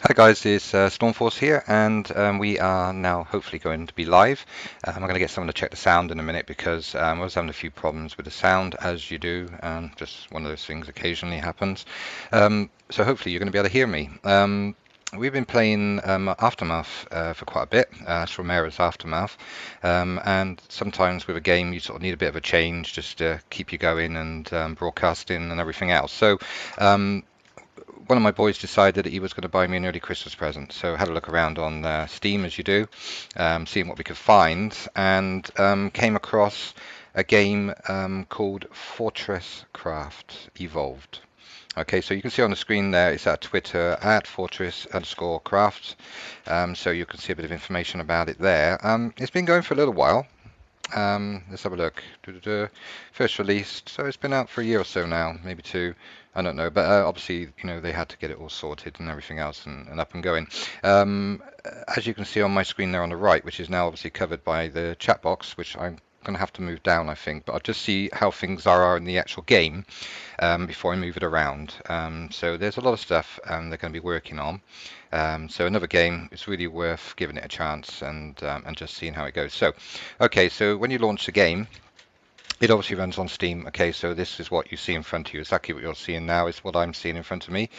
Hi guys, it's Stormforce here, and we are now hopefully going to be live. I'm going to get someone to check the sound in a minute because I was having a few problems with the sound, as you do. Just one of those things occasionally happens. So hopefully you're going to be able to hear me. We've been playing Aftermath for quite a bit, Romera's Aftermath, and sometimes with a game you sort of need a bit of a change just to keep you going and broadcasting and everything else. So. Um, One of my boys decided that he was going to buy me an early Christmas present, so I had a look around on Steam as you do, seeing what we could find, and came across a game called FortressCraft Evolved. Okay, so you can see on the screen there, it's at Twitter at Fortress_Craft, so you can see a bit of information about it there. It's been going for a little while. Let's have a look. First released, so it's been out for a year or so now, maybe two. I don't know, but obviously, they had to get it all sorted and everything else and up and going. As you can see on my screen there on the right, which is now obviously covered by the chat box, which I'm going to have to move down, I think, but I'll just see how things are in the actual game before I move it around. So there's a lot of stuff they're going to be working on. So another game, it's really worth giving it a chance and just seeing how it goes. So, okay, so when you launch the game, it obviously runs on Steam. Okay, so this is what you see in front of you. Exactly what you're seeing now is what I'm seeing in front of me.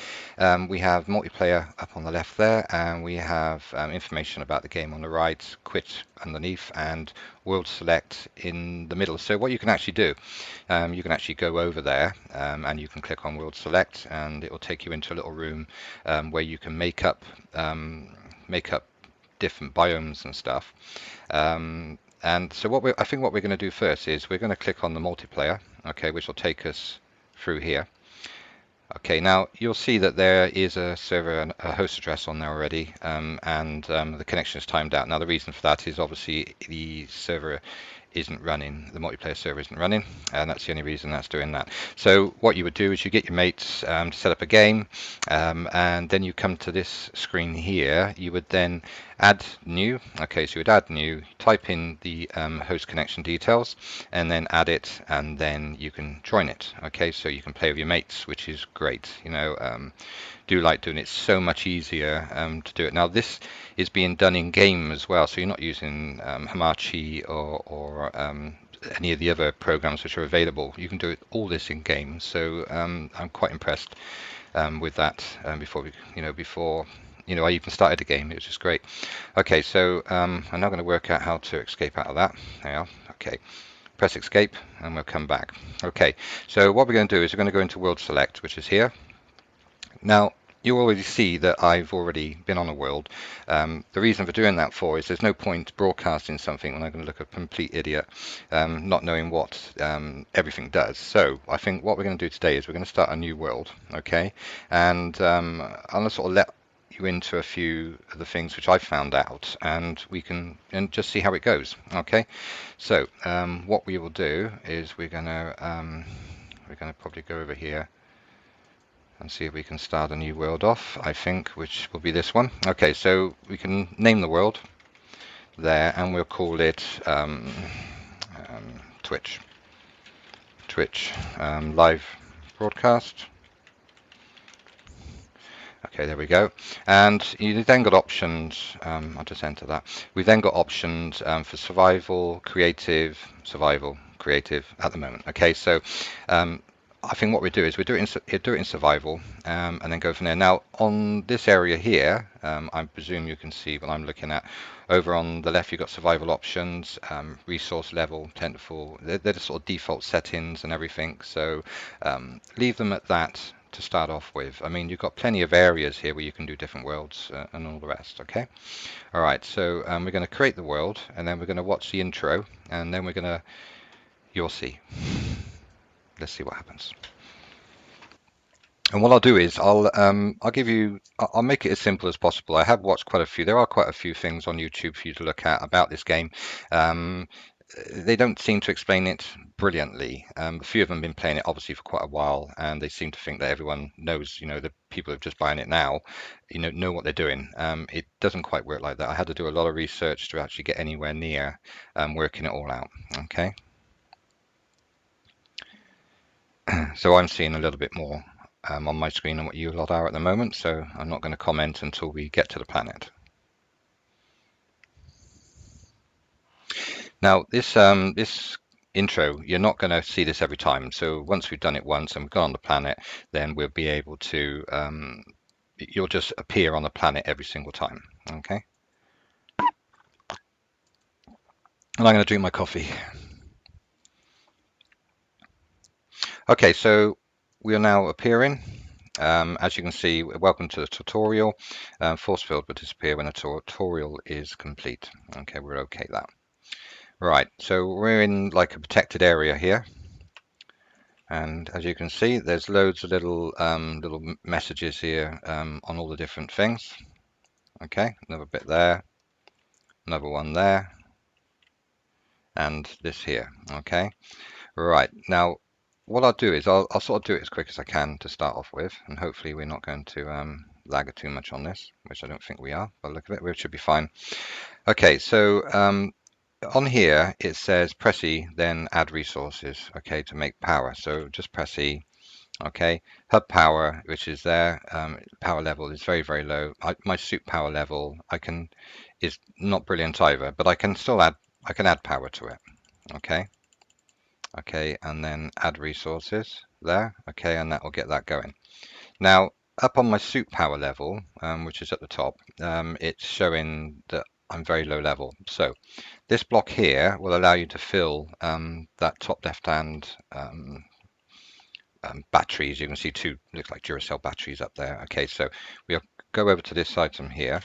We have multiplayer up on the left there, and we have information about the game on the right, quit underneath, and world select in the middle. So what you can actually do, you can actually go over there and you can click on world select, and it will take you into a little room where you can make up different biomes and stuff. And so I think what we're going to do first is we're going to click on the multiplayer, okay, which will take us through here. Okay, now you'll see that there is a server and a host address on there already, and the connection is timed out. Now the reason for that is obviously the server isn't running, the multiplayer server isn't running, and that's the only reason that's doing that. So what you would do is you get your mates to set up a game, and then you come to this screen here. You would then add new. Okay, so you would add new, type in the host connection details, and then add it, and then you can join it. Okay, so you can play with your mates, which is great. Do like doing it, so much easier to do it. Now this is being done in game as well, so you're not using Hamachi or any of the other programs which are available. You can do all this in game, so I'm quite impressed with that. Before I even started the game, it was just great. Okay, so I'm now going to work out how to escape out of that. There you are. Okay, press escape, and we'll come back. Okay, so what we're going to do is we're going to go into world select, which is here. Now, you already see that I've already been on a world. The reason for doing that is there's no point broadcasting something when I'm going to look a complete idiot, not knowing what everything does. So I think what we're going to do today is we're going to start a new world, okay? And I'm going to sort of let you into a few of the things which I've found out, and we can just see how it goes, okay? So what we will do is we're going to probably go over here and see if we can start a new world off, I think, which will be this one. Okay, so we can name the world there, and we'll call it Twitch. Twitch live broadcast. Okay, there we go. And you then got options. I'll just enter that. We've then got options for survival, creative at the moment. Okay, so I think what we do is we do it in survival, and then go from there. Now on this area here, I presume you can see what I'm looking at. Over on the left, you've got survival options, resource level, tentful. They're the sort of default settings and everything. So leave them at that to start off with. I mean, you've got plenty of areas here where you can do different worlds and all the rest. Okay. All right. So we're going to create the world, and then we're going to watch the intro, and then you'll see. Let's see what happens. And what I'll do is I'll make it as simple as possible. I have watched quite a few. There are quite a few things on YouTube for you to look at about this game. They don't seem to explain it brilliantly. A few of them have been playing it obviously for quite a while, and they seem to think that everyone knows. The people who are just buying it now, know what they're doing. It doesn't quite work like that. I had to do a lot of research to actually get anywhere near working it all out. Okay. So I'm seeing a little bit more on my screen and what you lot are at the moment, so I'm not going to comment until we get to the planet. Now, this intro, you're not going to see this every time. So once we've done it once and we've gone on the planet, then we'll be able to, you'll just appear on the planet every single time. Okay. And I'm going to drink my coffee. Okay, so we are now appearing. As you can see, welcome to the tutorial. Force field will disappear when the tutorial is complete. Okay, we're okay that. Right, so we're in like a protected area here. And as you can see, there's loads of little messages here on all the different things. Okay, another bit there, another one there, and this here. Okay, right. Now, what I'll do is I'll sort of do it as quick as I can to start off with, and hopefully we're not going to lag too much on this, which I don't think we are. By the look of it, we should be fine. Okay, so on here it says press E, then add resources. Okay, to make power. So just press E. Okay, hub power, which is there, power level is very, very low. My suit power level is not brilliant either, but I can add power to it. Okay, and then add resources there. Okay, and that will get that going. Now, up on my suit power level, which is at the top, it's showing that I'm very low level. So this block here will allow you to fill that top left hand batteries. You can see two, looks like Duracell batteries up there. Okay, so we'll go over to this item here.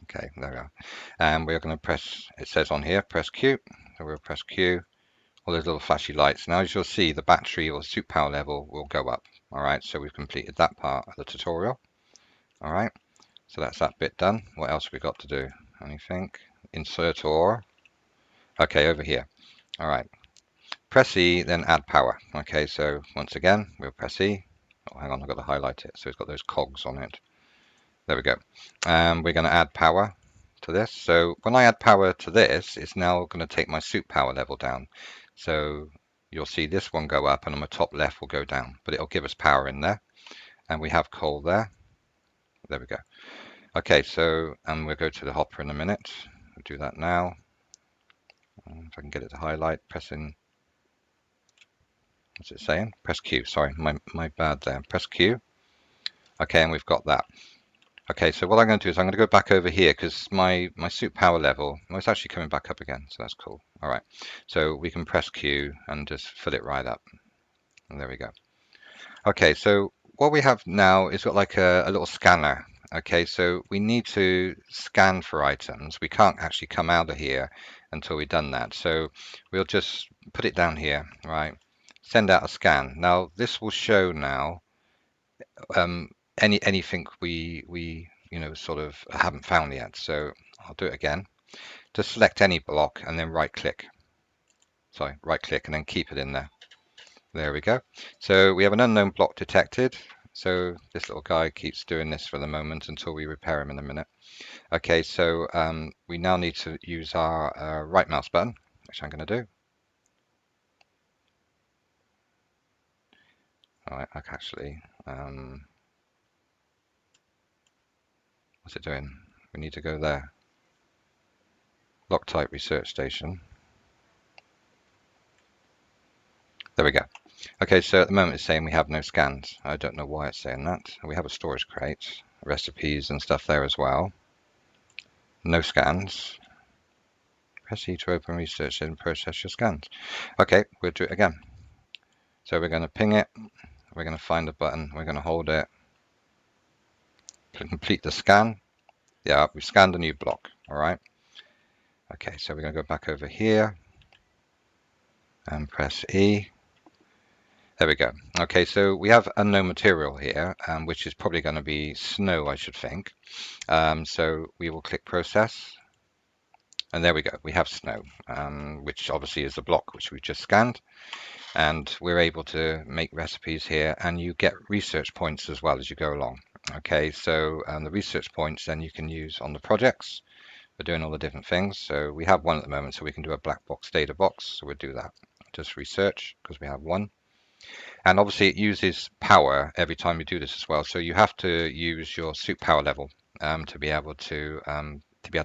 Okay, there we are. And we're going to press, it says on here, press Q. So we'll press Q, all those little flashy lights. Now, as you'll see, the battery or suit power level will go up. All right, so we've completed that part of the tutorial. All right, so that's that bit done. What else have we got to do? Anything? Insert or? Okay, over here. All right. Press E, then add power. Okay, so once again, we'll press E. Oh, hang on, I've got to highlight it. So it's got those cogs on it. There we go. And we're going to add power to this. So when I add power to this, it's now going to take my suit power level down. So you'll see this one go up and on the top left will go down, but it'll give us power in there. And we have coal there. There we go. Okay, so we'll go to the hopper in a minute. We'll do that now. If I can get it to highlight, pressing. What's it saying? Press Q. Sorry, my bad there. Press Q. Okay, and we've got that. Okay, so what I'm going to do is I'm going to go back over here because my suit power level, well, it's actually coming back up again, so that's cool. All right, so we can press Q and just fill it right up. And there we go. Okay, so what we have now is got like a little scanner. Okay, so we need to scan for items. We can't actually come out of here until we've done that. So we'll just put it down here, right? Send out a scan. Now this will show now anything we sort of haven't found yet. So I'll do it again. Just select any block and then right click. Sorry, right click and then keep it in there. There we go. So we have an unknown block detected. So this little guy keeps doing this for the moment until we repair him in a minute. Okay, so we now need to use our right mouse button, which I'm going to do. All right, actually, what's it doing? We need to go there. Loctite research station. There we go. Okay, so at the moment it's saying we have no scans. I don't know why it's saying that. We have a storage crate, recipes and stuff there as well. No scans. Press E to open research and process your scans. Okay, we'll do it again. So we're going to ping it. We're going to find the button. We're going to hold it. To complete the scan. Yeah, we've scanned a new block. All right. Okay, so we're going to go back over here and press E. There we go. Okay, so we have unknown material here, which is probably going to be snow, I should think. So we will click process. And there we go. We have snow, which obviously is the block which we've just scanned. And we're able to make recipes here, and you get research points as well as you go along. Okay, so the research points then you can use on the projects for doing all the different things. So we have one at the moment, so we can do a black box data box. So we'll do that. Just research because we have one. And obviously it uses power every time you do this as well. So you have to use your suit power level to be able to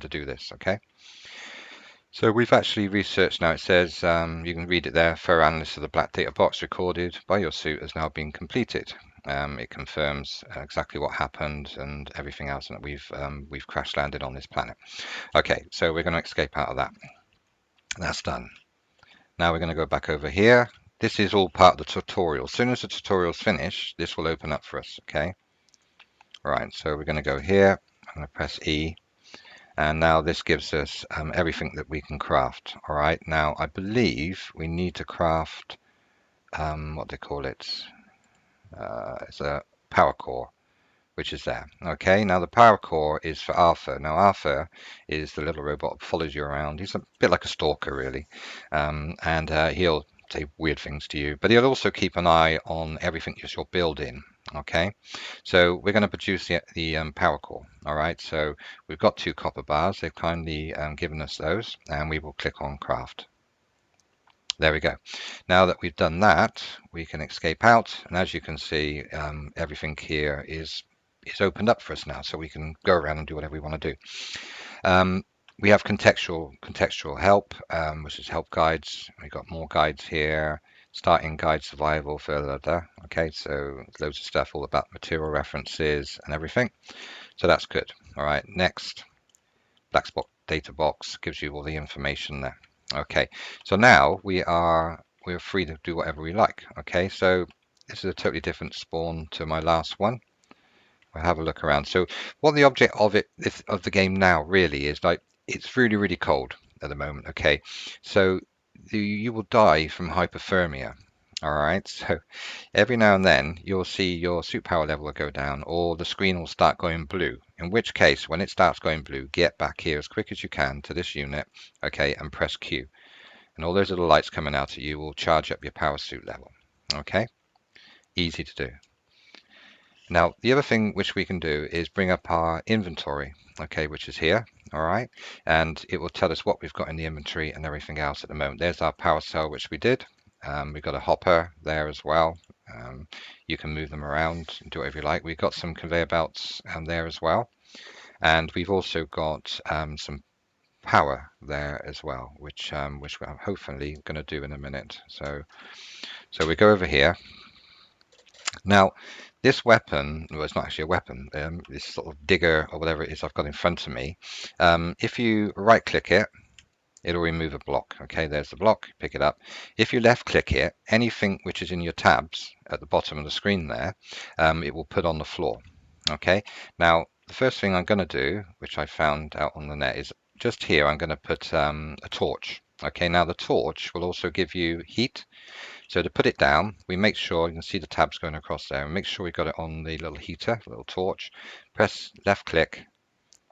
do this. Okay. So we've actually researched now. It says you can read it there. For analysis of the black data box recorded by your suit has now been completed. It confirms exactly what happened and everything else, and that we've crash landed on this planet. Okay, so we're going to escape out of that. That's done. Now we're going to go back over here. This is all part of the tutorial. As soon as the tutorial's finished, this will open up for us. Okay. Right. So we're going to go here. I'm going to press E. And now this gives us everything that we can craft. All right. Now I believe we need to craft what they call it. It's a power core, which is there. Okay. Now the power core is for Arthur. Now Arthur is the little robot that follows you around. He's a bit like a stalker, really, and he'll say weird things to you, but he'll also keep an eye on everything that you're building. Okay, so we're going to produce the power core. All right, so we've got 2 copper bars. They've kindly given us those, and we will click on craft. There we go. Now that we've done that, we can escape out, and as you can see, everything here is opened up for us now, so we can go around and do whatever we want to do. We have contextual help, which is help guides. We've got more guides here. Starting guide survival, further. Okay, so loads of stuff all about material references and everything. So that's good. All right, next, black spot data box gives you all the information there. Okay, so now we're free to do whatever we like. Okay, so this is a totally different spawn to my last one. We'll have a look around. So what the object of the game now really is, like, it's really, really cold at the moment. Okay, so you will die from hypothermia. All right, so every now and then you'll see your suit power level will go down, or the screen will start going blue. In which case, when it starts going blue, get back here as quick as you can to this unit, okay, and press Q. And all those little lights coming out at you will charge up your power suit level. Okay, easy to do. Now, the other thing which we can do is bring up our inventory, okay, which is here, all right, and it will tell us what we've got in the inventory and everything else at the moment. There's our power cell, which we did. We've got a hopper there as well. You can move them around and do whatever you like. We've got some conveyor belts there as well, and we've also got some power there as well, which I'm hopefully going to do in a minute. So we go over here. Now, this weapon, well, it's not actually a weapon, this sort of digger or whatever it is I've got in front of me. If you right click it, it'll remove a block. Okay, there's the block, pick it up. If you left click it, anything which is in your tabs at the bottom of the screen there, it will put on the floor. Okay, now the first thing I'm going to do, which I found out on the net, is just here I'm going to put a torch. Okay, now the torch will also give you heat. So to put it down, we make sure, you can see the tabs going across there, and make sure we got it on the little heater, little torch. Press left click,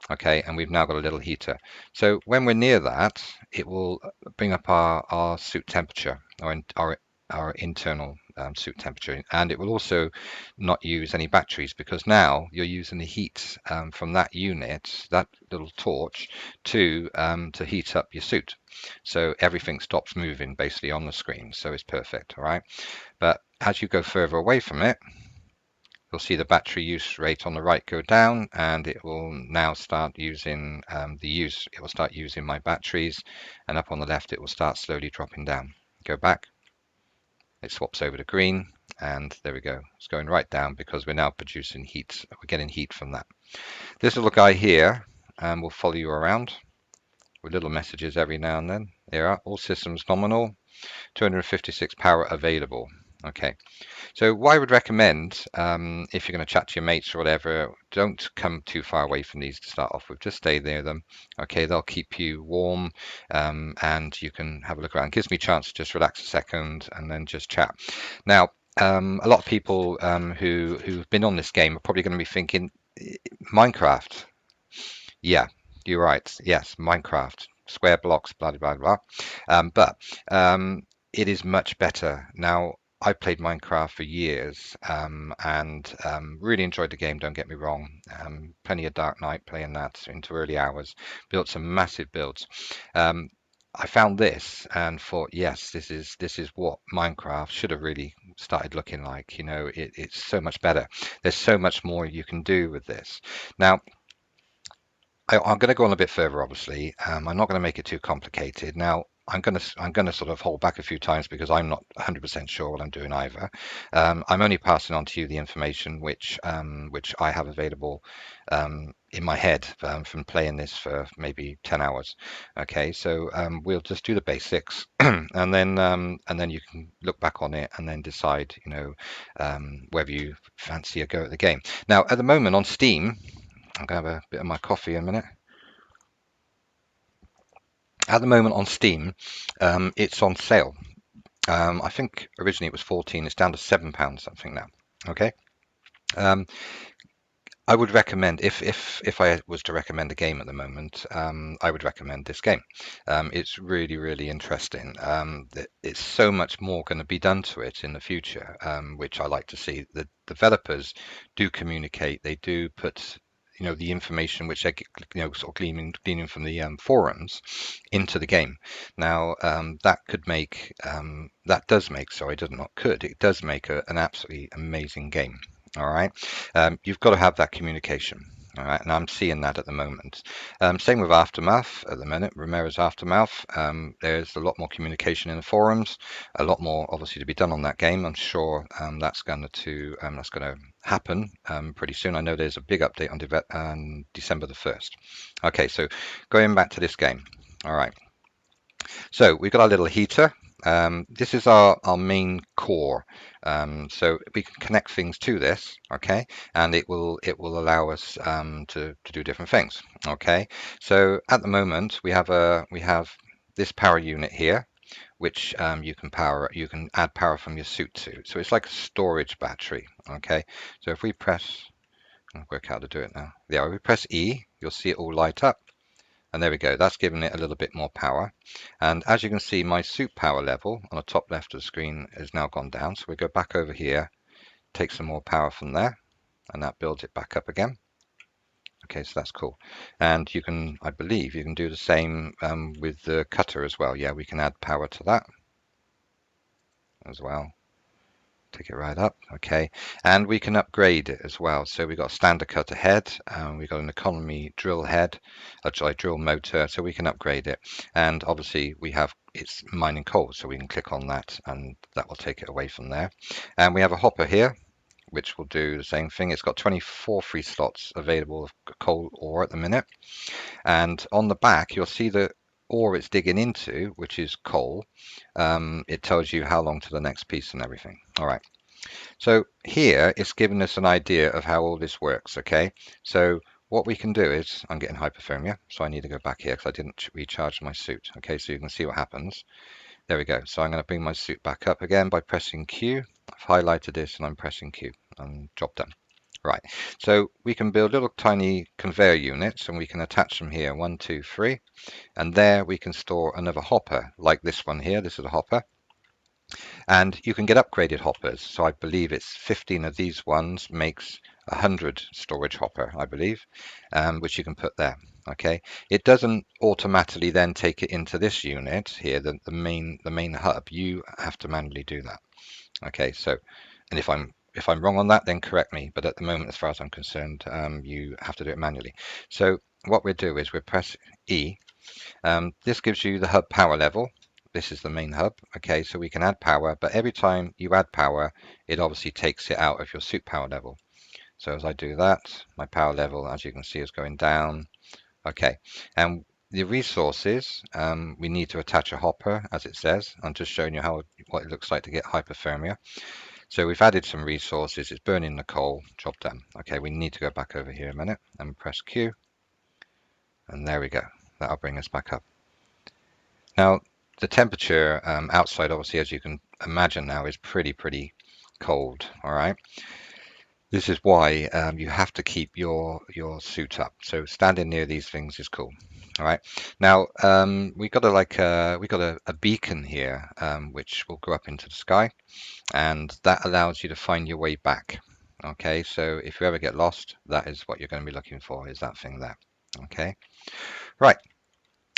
okay, and we've now got a little heater. So when we're near that, it will bring up our suit temperature, or our internal suit temperature, and it will also not use any batteries, because now you're using the heat from that unit, that little torch, to heat up your suit. So everything stops moving basically on the screen, so it's perfect. All right, but as you go further away from it, you'll see the battery use rate on the right go down, and it will now start using it will start using my batteries, and up on the left it will start slowly dropping down. Go back, it swaps over to green, and there we go. It's going right down because we're now producing heat. We're getting heat from that. This little guy here will follow you around with little messages every now and then. There are all systems nominal, 256 power available. Okay, so what I would recommend, if you're going to chat to your mates or whatever, don't come too far away from these to start off with. Just stay near them. Okay, they'll keep you warm, and you can have a look around. It gives me a chance to just relax a second and then just chat. Now, a lot of people who've been on this game are probably going to be thinking, Minecraft. Yeah, you're right. Yes, Minecraft. Square blocks, blah, blah, blah. But it is much better. Now, I played Minecraft for years and really enjoyed the game, don't get me wrong. Plenty of Dark Night playing that into early hours. Built some massive builds. I found this and thought, yes, this is what Minecraft should have really started looking like. You know, it's so much better. There's so much more you can do with this. Now, I'm going to go on a bit further, obviously. I'm not going to make it too complicated. Now, I'm going to sort of hold back a few times because I'm not 100% sure what I'm doing either. I'm only passing on to you the information which I have available in my head from playing this for maybe 10 hours. Okay, so we'll just do the basics, and then you can look back on it and then decide, you know, whether you fancy a go at the game. Now, at the moment on Steam. I'm going to have a bit of my coffee in a minute. At the moment on Steam, it's on sale. I think originally it was 14. It's down to £7 something now. Okay. Um, I would recommend if I was to recommend a game at the moment, I would recommend this game. It's really interesting. It's so much more going to be done to it in the future, which I like to see. The developers do communicate. They do put, you know, the information which they, you know, sort of gleaning from the forums into the game. Now that could make that does make, sorry, does not could, it does make an absolutely amazing game. All right. You've got to have that communication. All right, and I'm seeing that at the moment. Same with Aftermath at the minute, Romero's Aftermath. There's a lot more communication in the forums, a lot more obviously to be done on that game. I'm sure that's going to happen pretty soon. I know there's a big update on December the 1st. Okay, so going back to this game. All right, so we've got our little heater. This is our main core. So we can connect things to this, okay, and it will allow us to do different things, okay. So at the moment we have this power unit here, which you can add power from your suit to. So it's like a storage battery, okay. So if we press, I'll work out how to do it now. Yeah, if we press E, you'll see it all light up. And there we go, that's giving it a little bit more power. And as you can see, my suit power level on the top left of the screen has now gone down. So we go back over here, take some more power from there, and that builds it back up again. Okay, so that's cool. And you can, I believe, you can do the same with the cutter as well. Yeah, we can add power to that as well. Take it right up, okay, and we can upgrade it as well. So we've got a standard cutter head, we've got an economy drill head, a drill motor, so we can upgrade it. And obviously we have, it's mining coal, so we can click on that and that will take it away from there. And we have a hopper here which will do the same thing. It's got 24 free slots available of coal ore at the minute, and on the back you'll see the ore it's digging into, which is coal. It tells you how long to the next piece and everything. All right, so here it's giving us an idea of how all this works. Okay, so what we can do is, I'm getting hypothermia, so I need to go back here because I didn't recharge my suit. Okay, so you can see what happens. There we go. So I'm going to bring my suit back up again by pressing Q. I've highlighted this and I'm pressing Q, and job done. Right, so we can build little tiny conveyor units and we can attach them here, 1, 2, 3, and there we can store another hopper like this one here. This is a hopper, and you can get upgraded hoppers. So I believe it's 15 of these ones makes 100 storage hopper, I believe, which you can put there. Okay, it doesn't automatically then take it into this unit here, the main hub. You have to manually do that. Okay, so, and if I'm wrong on that, then correct me. But at the moment, as far as I'm concerned, you have to do it manually. So what we'll do is we'll press E. This gives you the hub power level. This is the main hub. Okay, so we can add power, but every time you add power, it obviously takes it out of your suit power level. So as I do that, my power level, as you can see, is going down. Okay, and the resources, we need to attach a hopper, as it says. I'm just showing you what it looks like to get hypothermia. So we've added some resources. It's burning the coal. Job done. Okay, we need to go back over here a minute and press Q. And there we go. That'll bring us back up. Now, the temperature outside, obviously, as you can imagine now, is pretty cold. All right. This is why you have to keep your suit up. So standing near these things is cool. All right. Now we got a beacon here, which will go up into the sky, and that allows you to find your way back. Okay. So if you ever get lost, that is what you're going to be looking for, is that thing there. Okay. Right.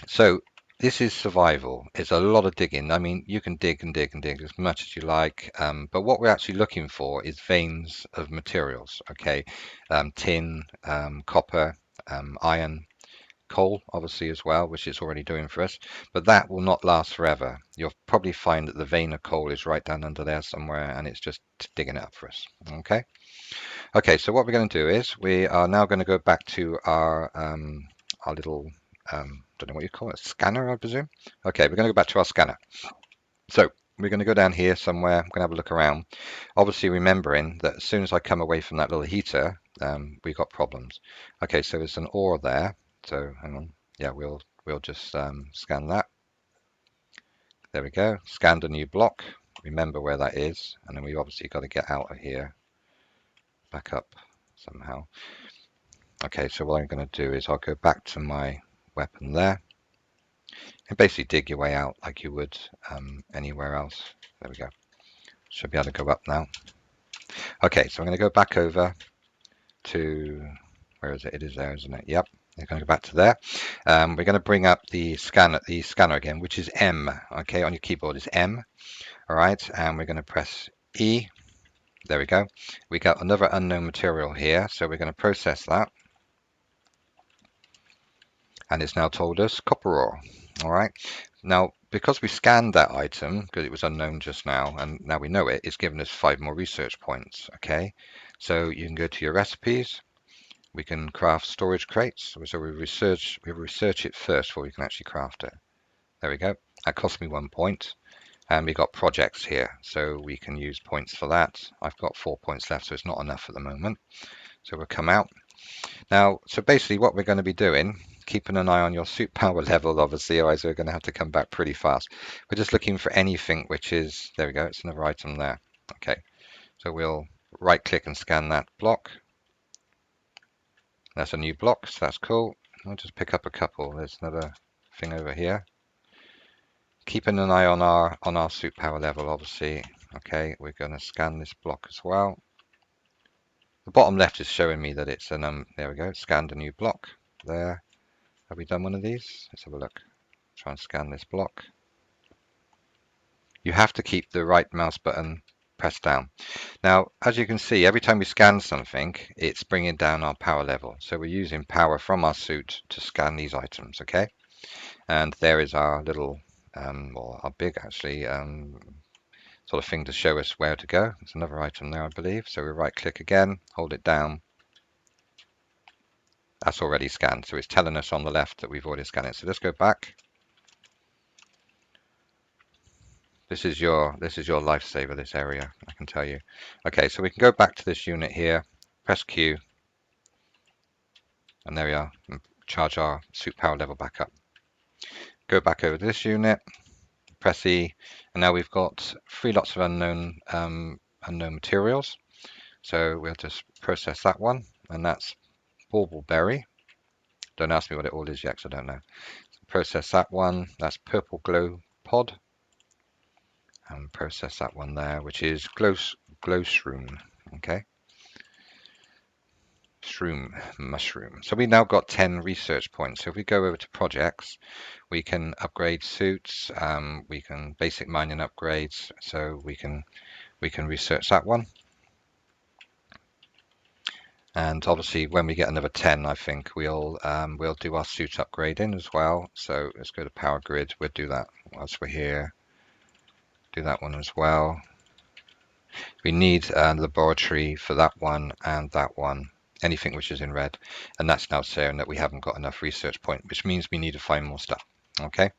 So This is survival. It's a lot of digging. I mean, you can dig and dig and dig as much as you like, but what we're actually looking for is veins of materials, okay? Tin, copper, iron, coal, obviously, as well, which it's already doing for us, but that will not last forever. You'll probably find that the vein of coal is right down under there somewhere, and it's just digging it up for us, okay? Okay, so what we're going to do is we are now going to go back to our little don't know what you call it, scanner, I presume. Okay, we're going to go back to our scanner. So we're going to go down here somewhere. I'm going to have a look around. Obviously, remembering that as soon as I come away from that little heater, we've got problems. Okay, so there's an ore there. So hang on. Yeah, we'll just scan that. There we go. Scanned a new block. Remember where that is, and then we've obviously got to get out of here, back up somehow. Okay, so what I'm going to do is I'll go back to my weapon there and basically dig your way out like you would anywhere else. There we go. Should be able to go up now. Okay, so I'm going to go back over to, where is it? It is there, isn't it? Yep. We're going to go back to there. We're going to bring up the scanner again, which is M. Okay, on your keyboard is M. All right, and we're going to press E. There we go. We got another unknown material here, so we're going to process that. And it's now told us copper ore. All right. Now, because we scanned that item, because it was unknown just now, and now we know it, it's given us 5 more research points. Okay. So you can go to your recipes. We can craft storage crates. So we research it first before we can actually craft it. There we go. That cost me 1 point. And we got projects here, so we can use points for that. I've got 4 points left, so it's not enough at the moment. So we'll come out. Now, so basically what we're going to be doing, keeping an eye on your suit power level, obviously, otherwise we're going to have to come back pretty fast. We're just looking for anything which is, there we go, it's another item there. Okay, so we'll right click and scan that block. That's a new block, so that's cool. I'll just pick up a couple. There's another thing over here. Keeping an eye on our suit power level, obviously. Okay, we're going to scan this block as well. The bottom left is showing me that it's an there we go, scanned a new block there. Have we done one of these? Let's have a look. Try and scan this block. You have to keep the right mouse button pressed down. Now, as you can see, every time we scan something, it's bringing down our power level. So we're using power from our suit to scan these items, okay? And there is our little, or our big actually, sort of thing to show us where to go. There's another item there, I believe. So we right click again, hold it down. That's already scanned. So it's telling us on the left that we've already scanned it. So let's go back. This is your lifesaver, this area, I can tell you. Okay, so we can go back to this unit here, press Q, and there we are, and charge our suit power level back up. Go back over to this unit, press E, and now we've got 3 lots of unknown materials. So we'll just process that one, and that's bauble-berry. Don't ask me what it all is yet, because I don't know. So process that one, that's purple glow pod. And process that one there, which is glow shroom. Okay, shroom mushroom. So we now got 10 research points. So if we go over to projects, we can upgrade suits. We can basic mining upgrades. So we can research that one. And obviously, when we get another 10, I think we'll do our suit upgrading as well. So let's go to power grid. We'll do that whilst we're here. Do that one as well. We need a laboratory for that one and that one, anything which is in red, and that's now saying that we haven't got enough research point, which means we need to find more stuff. Okay,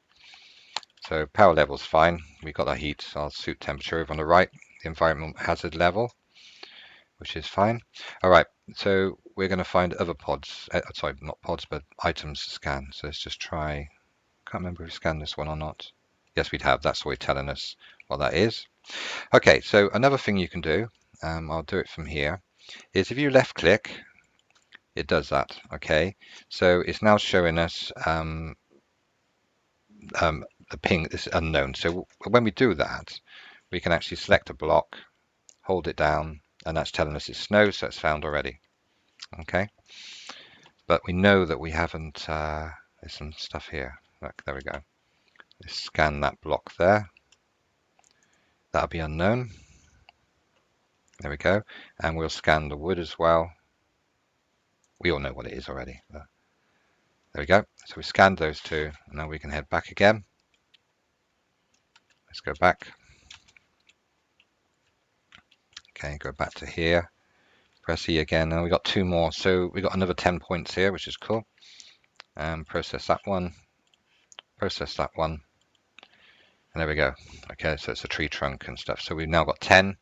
so power level's fine. We got our heat, our suit temperature over on the right, the environment hazard level, which is fine. All right, so we're going to find other pods, sorry, not pods, but items to scan. So let's just try, can't remember if we scanned this one or not. Yes, we'd have. That's what it's telling us what that is. Okay, so another thing you can do, I'll do it from here, is if you left click, it does that. Okay, so it's now showing us the ping is unknown. So when we do that, we can actually select a block, hold it down, and that's telling us it's snow, so it's found already. Okay, but we know that we haven't, there's some stuff here. Look, there we go. Let's scan that block there. That'll be unknown. There we go. And we'll scan the wood as well. We all know what it is already. There we go. So we scanned those two, and now we can head back again. Let's go back. Okay, go back to here. Press E again. Now we got two more. So we got another 10 points here, which is cool. Process that one. Process that one. And there we go. Okay, so it's a tree trunk and stuff. So we've now got 10.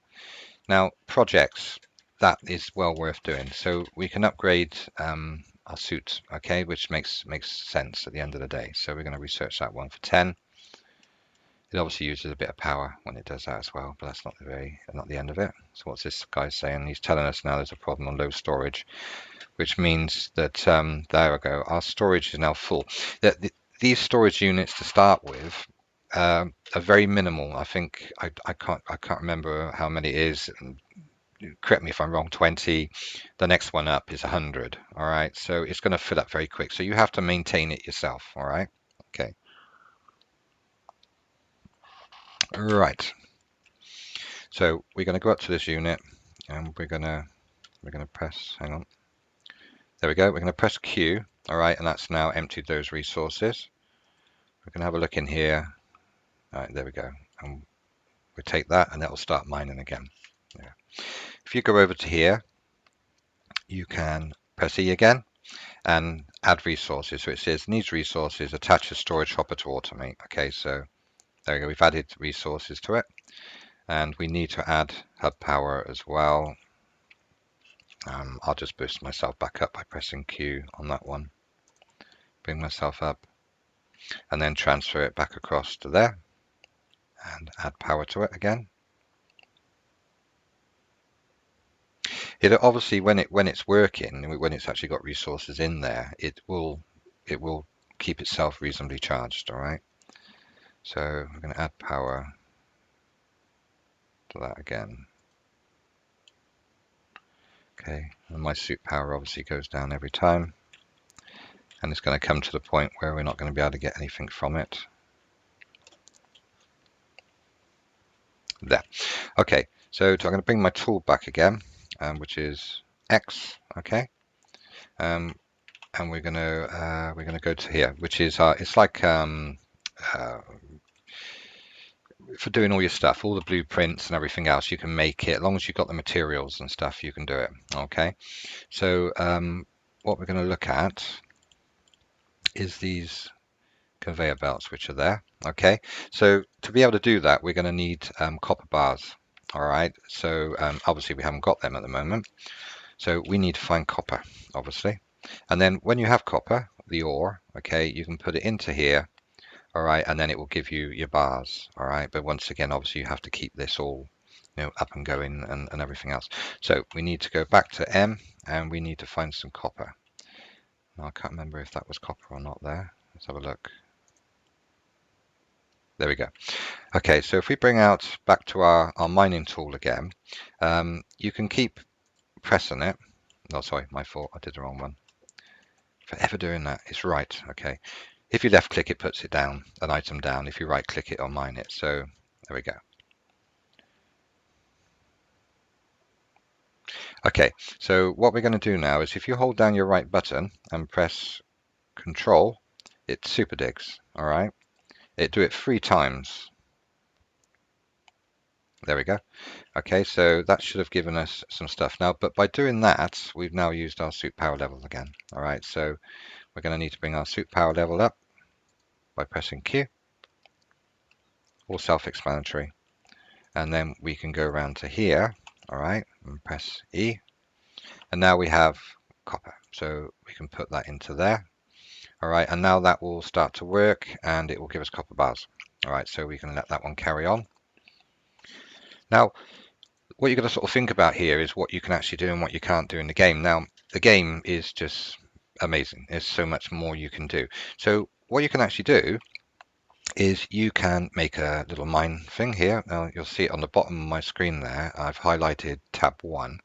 Now, projects, that is well worth doing. So we can upgrade our suit, okay, which makes sense at the end of the day. So we're going to research that one for 10. It obviously uses a bit of power when it does that as well, but that's not the end of it. So what's this guy saying? He's telling us now there's a problem on low storage, which means that there we go. Our storage is now full. These storage units to start with are very minimal. I think I can't remember how many it is. Correct me if I'm wrong. 20. The next one up is 100. All right, so it's going to fill up very quick. So you have to maintain it yourself. All right. Okay. Right. So we're going to go up to this unit, and we're going to press. Hang on. There we go. We're going to press Q. All right, and that's now emptied those resources. We're going to have a look in here. All right, there we go. And we'll take that, and that will start mining again. Yeah. If you go over to here, you can press E again and add resources. So it says needs resources, attach a storage hopper to automate. Okay, so there we go. We've added resources to it, and we need to add hub power as well. I'll just boost myself back up by pressing Q on that one. Bring myself up, and then transfer it back across to there, and add power to it again. It obviously, when it's working, when it's actually got resources in there, it will keep itself reasonably charged. All right. So we're going to add power to that again. Okay, and my suit power obviously goes down every time, and it's going to come to the point where we're not going to be able to get anything from it. There. Okay, so I'm going to bring my tool back again, which is X. Okay, and we're going to go to here, which is it's like for doing all your stuff, all the blueprints and everything else. You can make it as long as you've got the materials and stuff. You can do it. Okay, so what we're going to look at is these conveyor belts which are there. Okay, so to be able to do that, we're going to need copper bars. All right, so obviously we haven't got them at the moment, so we need to find copper, obviously. And then when you have copper, the ore, okay, you can put it into here. All right, and then it will give you your bars. All right, but once again, obviously you have to keep this all, up and going and everything else. So we need to go back to M, and we need to find some copper. Now, I can't remember if that was copper or not there. Let's have a look. There we go. Okay, so if we bring out back to our mining tool again, you can keep pressing it. Oh, sorry, my fault. I did the wrong one. Forever doing that. It's right. Okay. If you left click, it puts it down, an item down. If you right click it, or mine it. So there we go. Okay, so what we're going to do now is if you hold down your right button and press Control, it super digs. All right. Do it 3 times. There we go. Okay, so that should have given us some stuff now, but by doing that, we've now used our suit power level again. All right, so we're going to need to bring our suit power level up by pressing Q. All self-explanatory. And then we can go around to here, all right, and press E. And now we have copper, so we can put that into there. All right, and now that will start to work, and it will give us copper bars. All right, so we can let that one carry on. Now, what you've got to sort of think about here is what you can actually do and what you can't do in the game. Now, the game is just amazing. There's so much more you can do. So what you can actually do is you can make a little mine thing here. Now, you'll see it on the bottom of my screen there. I've highlighted tab 1.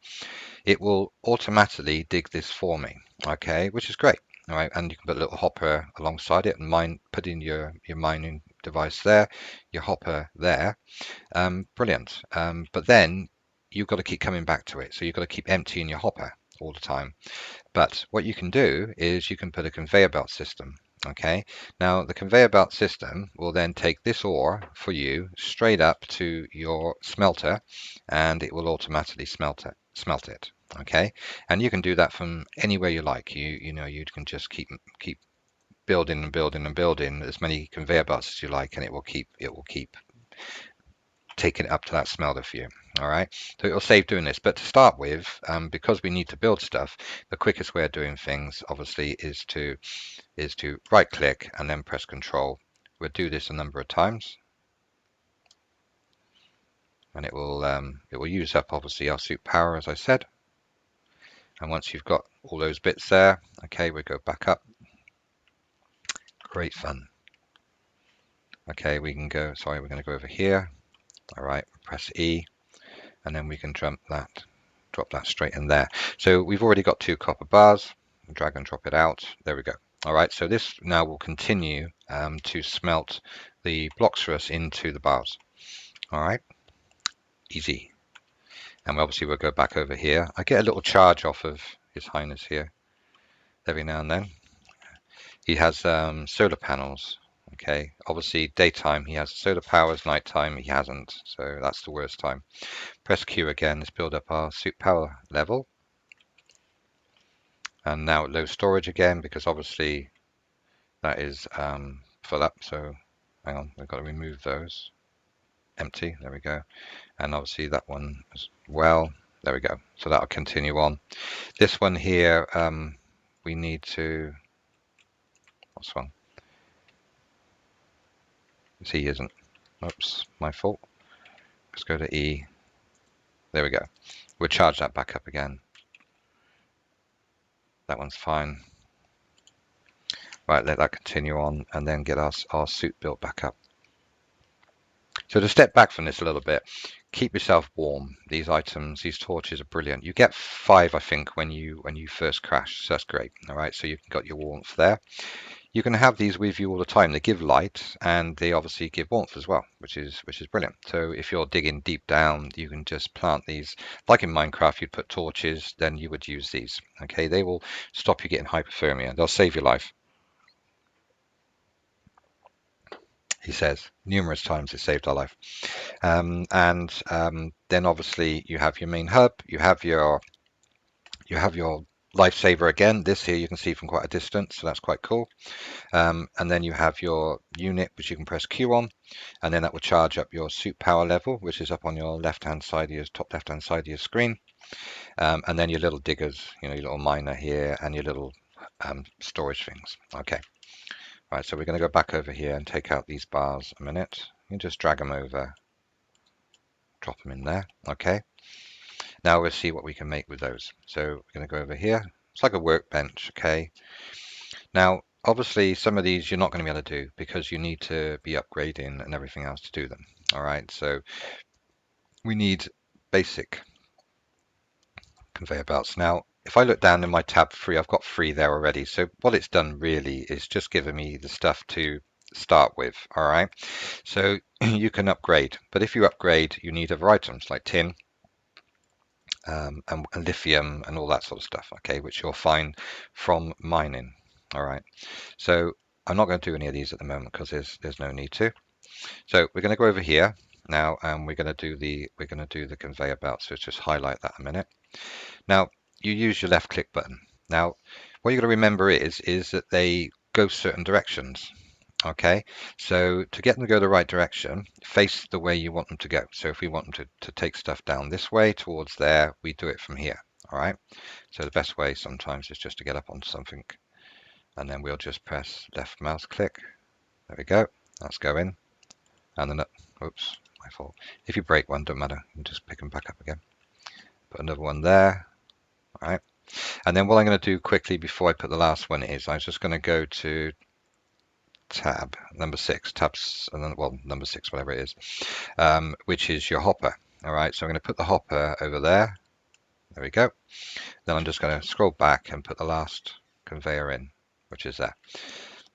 It will automatically dig this for me, okay, which is great. All right, and you can put a little hopper alongside it and put in your mining device there, your hopper there. Brilliant. But then you've got to keep coming back to it. So you've got to keep emptying your hopper all the time. But what you can do is you can put a conveyor belt system. Okay, now the conveyor belt system will then take this ore for you straight up to your smelter, and it will automatically smelt it. Okay, and you can do that from anywhere you like. You know, you can just keep building and building and building as many conveyor belts as you like, and it will keep taking it up to that smelter for you. All right, so it'll save doing this. But to start with, because we need to build stuff, the quickest way of doing things, obviously, is to right click and then press Control. We'll do this a number of times, and it will use up obviously our suit power, as I said. And once you've got all those bits there, okay, we go back up. Great fun. Okay, we can go. Sorry, we're going to go over here. All right, press E, and then we can drop that straight in there. So we've already got 2 copper bars. Drag and drop it out. There we go. All right, so this now will continue to smelt the blocks for us into the bars. All right, easy. And obviously we'll go back over here. I get a little charge off of His Highness here every now and then. He has solar panels. Okay, obviously daytime he has solar powers, nighttime he hasn't, so that's the worst time. Press Q again. Let's build up our suit power level. And now at low storage again, because obviously that is full up. So hang on, we've got to remove those. Empty, there we go. And obviously that one as well. There we go. So that'll continue on. This one here, we need to, what's wrong? C isn't. Oops, my fault. Let's go to E. There we go. We'll charge that back up again. That one's fine. Right, let that continue on and then get our suit built back up. So to step back from this a little bit, keep yourself warm. These items, these torches are brilliant. You get 5, I think, when you first crash. So that's great. All right, so you've got your warmth there. You can have these with you all the time. They give light and they obviously give warmth as well, which is brilliant. So if you're digging deep down, you can just plant these. Like in Minecraft, you'd put torches, then you would use these. Okay, they will stop you getting hypothermia. They'll save your life. He says numerous times it saved our life. Then obviously you have your main hub. You have your lifesaver again. This here you can see from quite a distance, so that's quite cool. And then you have your unit, which you can press Q on, and then that will charge up your suit power level, which is up on your left-hand side of your top left-hand side of your screen. And then your little diggers, you know, your little miner here, and your little storage things. Okay. Right, so we're going to go back over here and take out these bars a minute. You can just drag them over, drop them in there. Okay. Now we'll see what we can make with those. So we're going to go over here. It's like a workbench. Okay. Now, obviously, some of these you're not going to be able to do because you need to be upgrading and everything else to do them. All right. So we need basic conveyor belts. Now, if I look down in my tab 3, I've got 3 there already. So what it's done really is just given me the stuff to start with. All right. So you can upgrade, but if you upgrade, you need other items like tin and lithium and all that sort of stuff. Okay, which you'll find from mining. All right. So I'm not going to do any of these at the moment because there's no need to. So we're going to go over here now, and we're going to do the conveyor belt. So let's just highlight that a minute. Now, you use your left click button. Now, what you've got to remember is that they go certain directions. Okay, so to get them to go the right direction, face the way you want them to go. So if we want them to take stuff down this way towards there, we do it from here. All right, so the best way sometimes is just to get up onto something, and then we'll just press left mouse click. There we go, that's going. And then, oops, my fault. If you break one, don't matter, you can just pick them back up again. Put another one there. All right, and then what I'm going to do quickly before I put the last one is I'm just going to go to tab number 6, tabs, and then, well, number 6, whatever it is, which is your hopper. All right, so I'm going to put the hopper over there. There we go. Then I'm just going to scroll back and put the last conveyor in, which is there.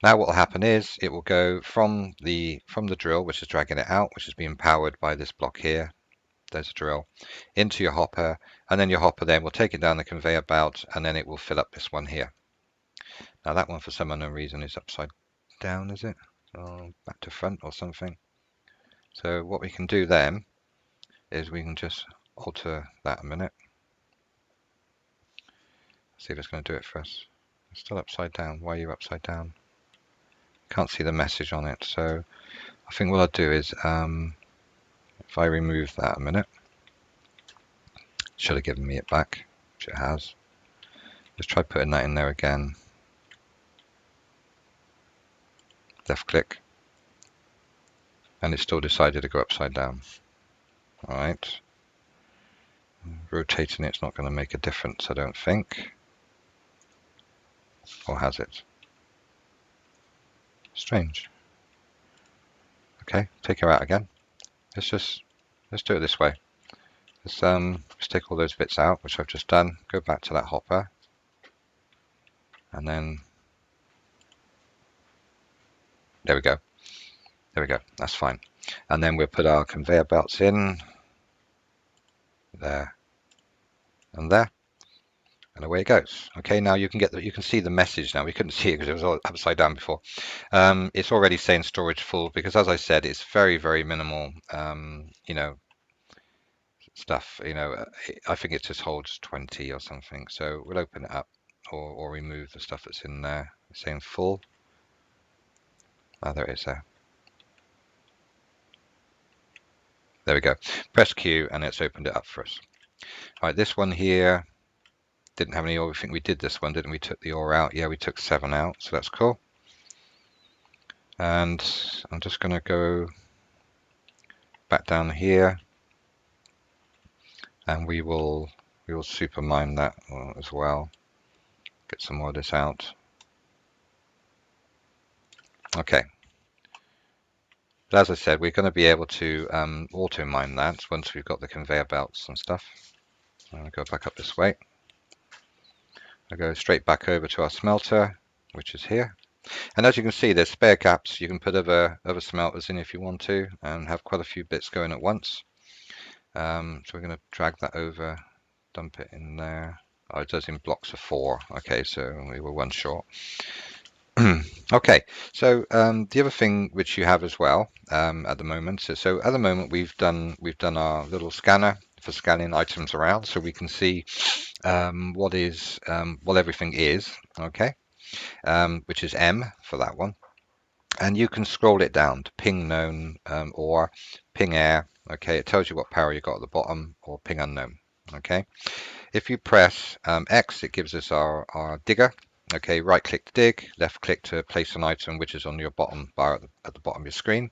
Now what will happen is it will go from the drill, which is dragging it out, which is being powered by this block here. There's a drill into your hopper, and then your hopper then will take it down the conveyor belt, and then it will fill up this one here. Now that one for some unknown reason is upside down, is it? Or back to front or something. So what we can do then is we can just alter that a minute. See if it's going to do it for us. It's still upside down. Why are you upside down? Can't see the message on it. So I think what I'll do is if I remove that a minute, should have given me it back, which it has. Just try putting that in there again. Left click, and it still decided to go upside down. Alright, rotating it's not going to make a difference, I don't think. Or has it? Strange. Okay, take her out again. Let's do it this way. Let's take all those bits out, which I've just done. Go back to that hopper, and then there we go. There we go. That's fine. And then we'll put our conveyor belts in there and there, and away it goes. Okay, now you can see the message now. We couldn't see it because it was all upside down before. It's already saying storage full because, as I said, it's very minimal. You know, stuff. You know, I think it just holds 20 or something. So we'll open it up or remove the stuff that's in there. It's saying full. Oh, there it is there. There we go. Press Q and it's opened it up for us. All right, this one here didn't have any ore. I think we did this one, didn't we? Took the ore out. Yeah, we took 7 out, so that's cool. And I'm just going to go back down here, and we will super mine that as well. Get some more of this out. Okay. But as I said, we're going to be able to auto mine that once we've got the conveyor belts and stuff. I'm going to go back up this way. I go straight back over to our smelter, which is here. And as you can see, there's spare gaps. You can put other smelters in if you want to, and have quite a few bits going at once. So we're going to drag that over, dump it in there. Oh, it does in blocks of 4. Okay, so we were 1 short. Okay, so the other thing which you have as well at the moment. So at the moment we've done our little scanner for scanning items around, so we can see what everything is. Okay, which is M for that one, and you can scroll it down to ping known or ping air. Okay, it tells you what power you got at the bottom, or ping unknown. Okay, if you press X, it gives us our digger. Okay, right click to dig, left click to place an item which is on your bottom bar at the bottom of your screen.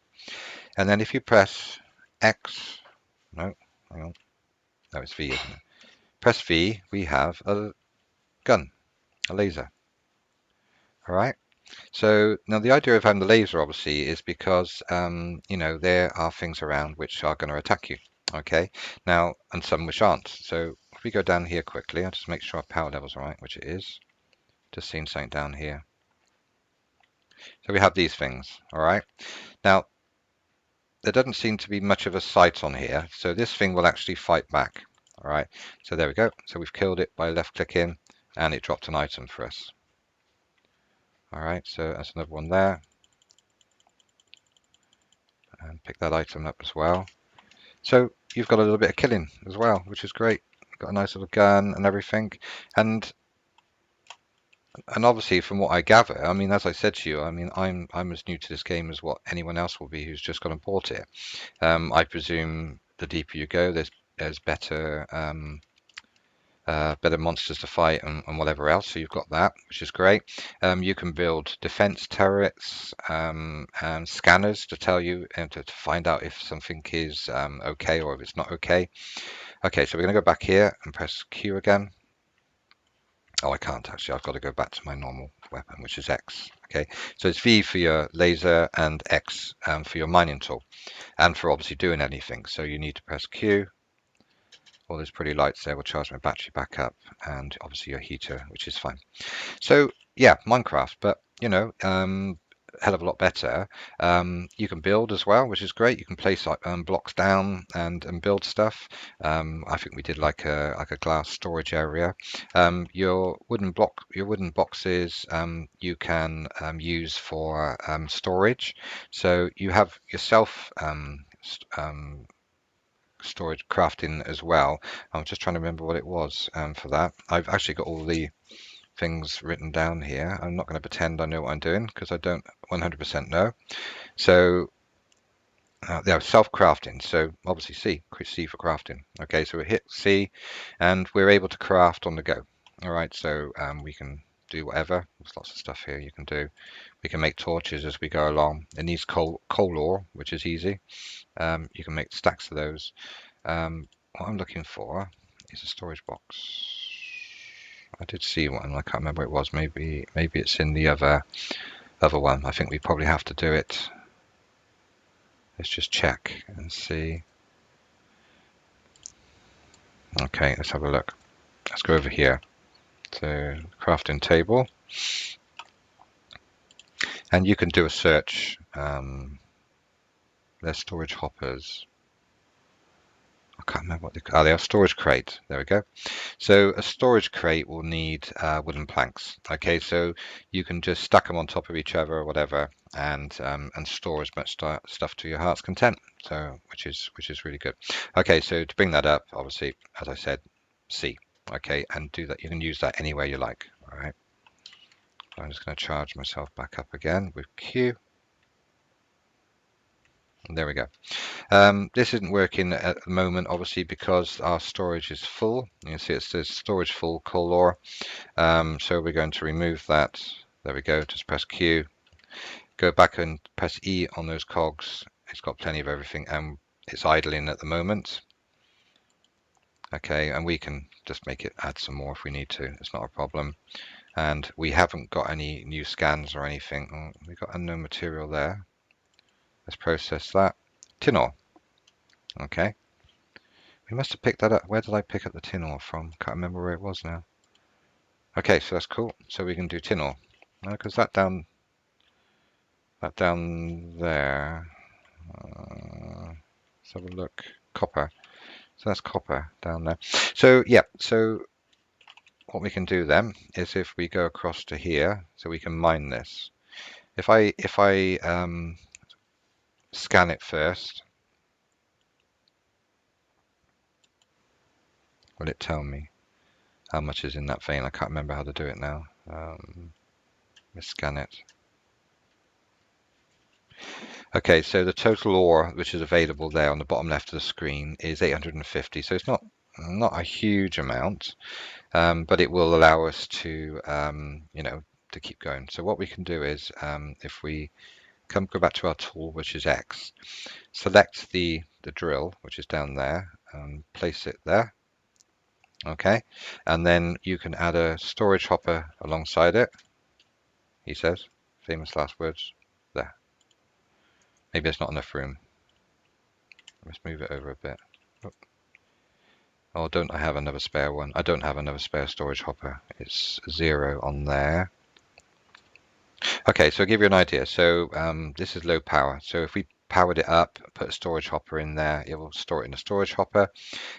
And then if you press X, no, hang on, no, it's V, isn't it? Press V, we have a gun, a laser. All right. So now the idea of having the laser obviously is because, you know, there are things around which are going to attack you. Okay, now, and some which aren't. So if we go down here quickly, I'll just make sure our power level's are right, which it is. Just seen something down here. So we have these things, all right? Now, there doesn't seem to be much of a sight on here, so this thing will actually fight back, all right? So there we go. So we've killed it by left-clicking, and it dropped an item for us. All right, so that's another one there. And pick that item up as well. So you've got a little bit of killing as well, which is great. You've got a nice little gun and everything. And obviously, from what I gather, I mean, as I said to you, I mean, I'm as new to this game as what anyone else will be who's just gone and bought it. I presume the deeper you go, there's better better monsters to fight and whatever else. So you've got that, which is great. You can build defense turrets and scanners to tell you and to find out if something is okay or if it's not okay. Okay, so we're going to go back here and press Q again. Oh, I can't actually. I've got to go back to my normal weapon, which is X. Okay, so it's V for your laser and X for your mining tool, and for obviously doing anything. So you need to press Q. All those pretty lights there will charge my battery back up, and obviously your heater, which is fine. So yeah, Minecraft. But you know, hell of a lot better. You can build as well, which is great. You can place like blocks down and build stuff. I think we did like a glass storage area. Your wooden boxes, you can use for storage. So you have yourself storage crafting as well. I'm just trying to remember what it was for that. I've actually got all the things written down here. I'm not going to pretend I know what I'm doing because I don't 100% know. So yeah, self-crafting. So obviously C for crafting. Okay, so we hit C and we're able to craft on the go. All right, so we can do whatever. There's lots of stuff here you can do. We can make torches as we go along. It needs coal ore, which is easy. You can make stacks of those. What I'm looking for is a storage box. I did see one. I can't remember what it was. Maybe it's in the other one. I think we probably have to do it. Let's just check and see. Okay, let's have a look. Let's go over here to crafting table, and you can do a search. There's storage hoppers. I can't remember what they are. Storage crate. There we go. So a storage crate will need wooden planks. Okay, so you can just stack them on top of each other or whatever, and store as much stuff to your heart's content. So which is really good. Okay, so to bring that up, obviously, as I said, C. Okay, and do that. You can use that anywhere you like. All right. I'm just going to charge myself back up again with Q. And there we go. This isn't working at the moment, obviously, because our storage is full. You can see it says storage full, coal ore. So we're going to remove that. There we go. Just press Q. Go back and press E on those cogs. It's got plenty of everything, and it's idling at the moment. Okay, and we can just make it add some more if we need to. It's not a problem. And we haven't got any new scans or anything. Oh, we got unknown material there. Let's process that. Tin ore. Okay. We must have picked that up. Where did I pick up the tin ore from? Can't remember where it was now. Okay, so that's cool. So we can do tin ore. Because that down there. Let's have a look. Copper. So that's copper down there. So yeah. So what we can do then is if we go across to here, so we can mine this. If I scan it first, will it tell me how much is in that vein? I can't remember how to do it now. Let's scan it. Okay, so the total ore which is available there on the bottom left of the screen is 850. So it's not a huge amount, but it will allow us to to keep going. So what we can do is if we go back to our tool, which is X, select the drill, which is down there, and place it there. Okay, and then you can add a storage hopper alongside it. He says, famous last words. There. Maybe there's not enough room. Let's move it over a bit. Oh, don't I have another spare one? I don't have another spare storage hopper. It's 0 on there. Okay, so I'll give you an idea. So this is low power. So if we powered it up, put a storage hopper in there, it will store it in a storage hopper.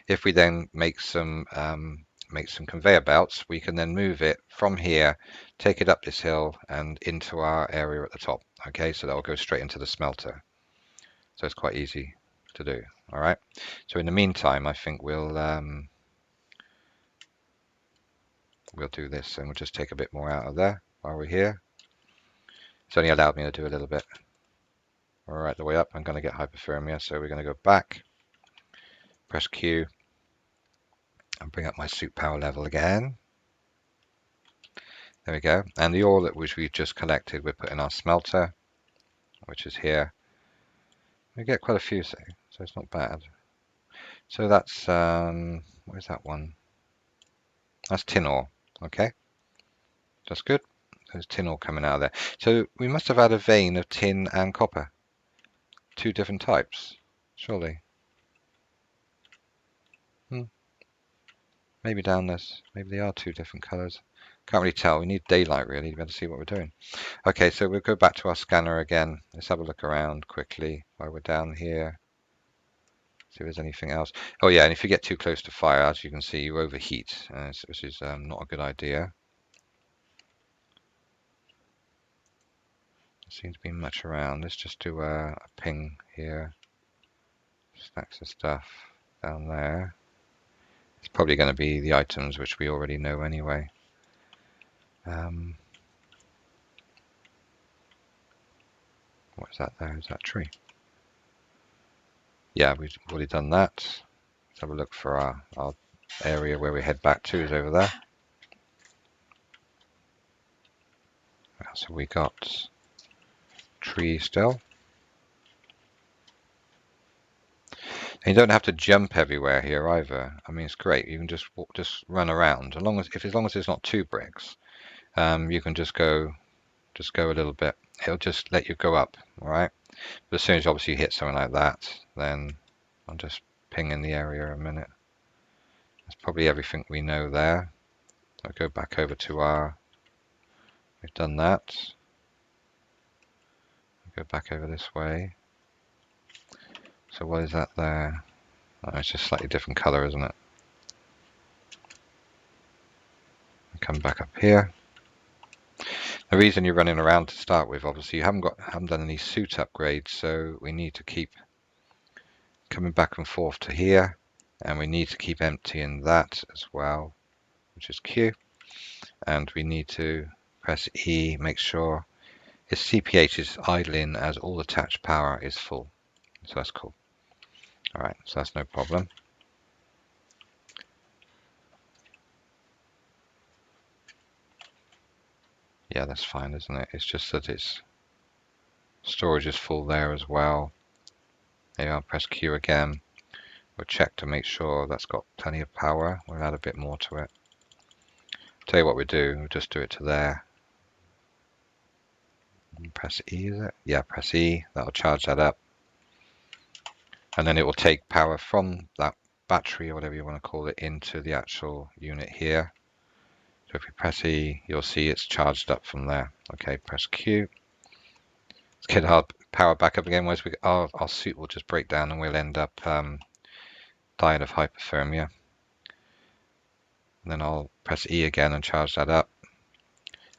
If we then make some conveyor belts, we can then move it from here, take it up this hill and into our area at the top. Okay, so that will go straight into the smelter. So it's quite easy to do. All right. So in the meantime, I think we'll do this, and we'll just take a bit more out of there while we're here. It's only allowed me to do a little bit. All right, the way up, I'm going to get hypothermia, so we're going to go back, press Q, and bring up my suit power level again. There we go. And the ore which we just collected, we're putting our smelter, which is here. We get quite a few, so it's not bad. So that's what is that one? That's tin ore. Okay, that's good. There's tin ore coming out of there. So we must have had a vein of tin and copper. 2 different types, surely. Maybe down this. Maybe they are 2 different colours. Can't really tell. We need daylight really to be able to see what we're doing. Okay, so we'll go back to our scanner again. Let's have a look around quickly while we're down here. See if there's anything else. Oh yeah, and if you get too close to fire, as you can see, you overheat, which is not a good idea. There seems to be much around. Let's just do a ping here. Stacks of stuff down there. It's probably going to be the items which we already know anyway. What's that there? Is that tree? Yeah, we've already done that. Let's have a look for our area where we head back to is over there. So we got tree still. And you don't have to jump everywhere here either. I mean, it's great. You can just run around. As long as there's not 2 bricks, you can just go a little bit. It'll just let you go up. All right. But as soon as obviously you hit something like that, then I'll just ping in the area a minute. That's probably everything we know there. I'll go back over to we've done that. I'll go back over this way. So what is that there? Oh, it's just slightly different color, isn't it? I'll come back up here. The reason you're running around to start with, obviously you haven't done any suit upgrades, so we need to keep coming back and forth to here, and we need to keep emptying that as well, which is Q, and we need to press E, make sure his CPH is idling as all attached power is full. So that's cool. All right, so that's no problem. Yeah, that's fine, isn't it? It's just that its storage is full there as well. There, I'll press Q again. We'll check to make sure that's got plenty of power. We'll add a bit more to it. Tell you what we'll do, we'll just do it to there. And press E, is it? Yeah, press E. That'll charge that up. And then it will take power from that battery, or whatever you want to call it, into the actual unit here. So if we press E, you'll see it's charged up from there. Okay, press Q. Let's get our power back up again. Whereas our suit will just break down and we'll end up dying of hypothermia. And then I'll press E again and charge that up.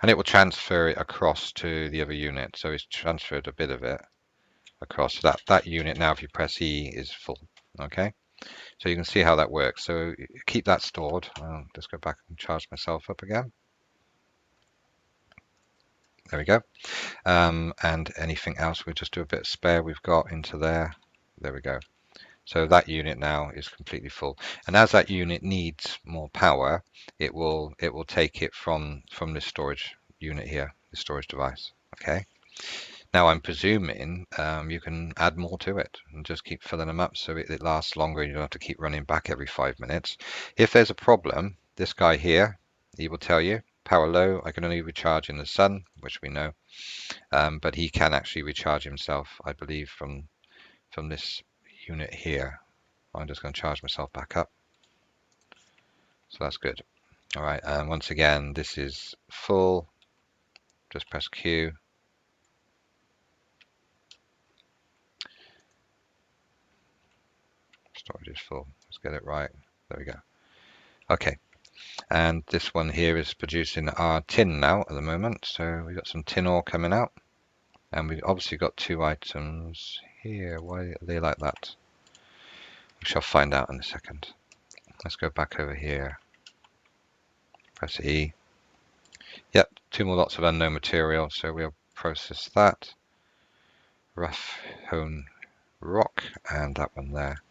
And it will transfer it across to the other unit. So it's transferred a bit of it across. So that unit now, if you press E, is full. Okay. So you can see how that works. So keep that stored. I'll just go back and charge myself up again. There we go. And anything else, we'll just do a bit of spare we've got into there. There we go. So that unit now is completely full. And as that unit needs more power, it will take it from this storage unit here, the storage device. Okay. Now I'm presuming you can add more to it and just keep filling them up so it lasts longer and you don't have to keep running back every 5 minutes. If there's a problem, this guy here, he will tell you, power low, I can only recharge in the sun, which we know, but he can actually recharge himself, I believe, from this unit here. I'm just going to charge myself back up. So that's good. All right, and once again, this is full. Just press Q. Storage is full. Let's get it right. There we go. Okay, and this one here is producing our tin now at the moment. So we've got some tin ore coming out, and we've obviously got 2 items here. Why are they like that? We shall find out in a second. Let's go back over here. Press E. Yep, 2 more lots of unknown material. So we'll process that. Rough hewn rock, and that one there.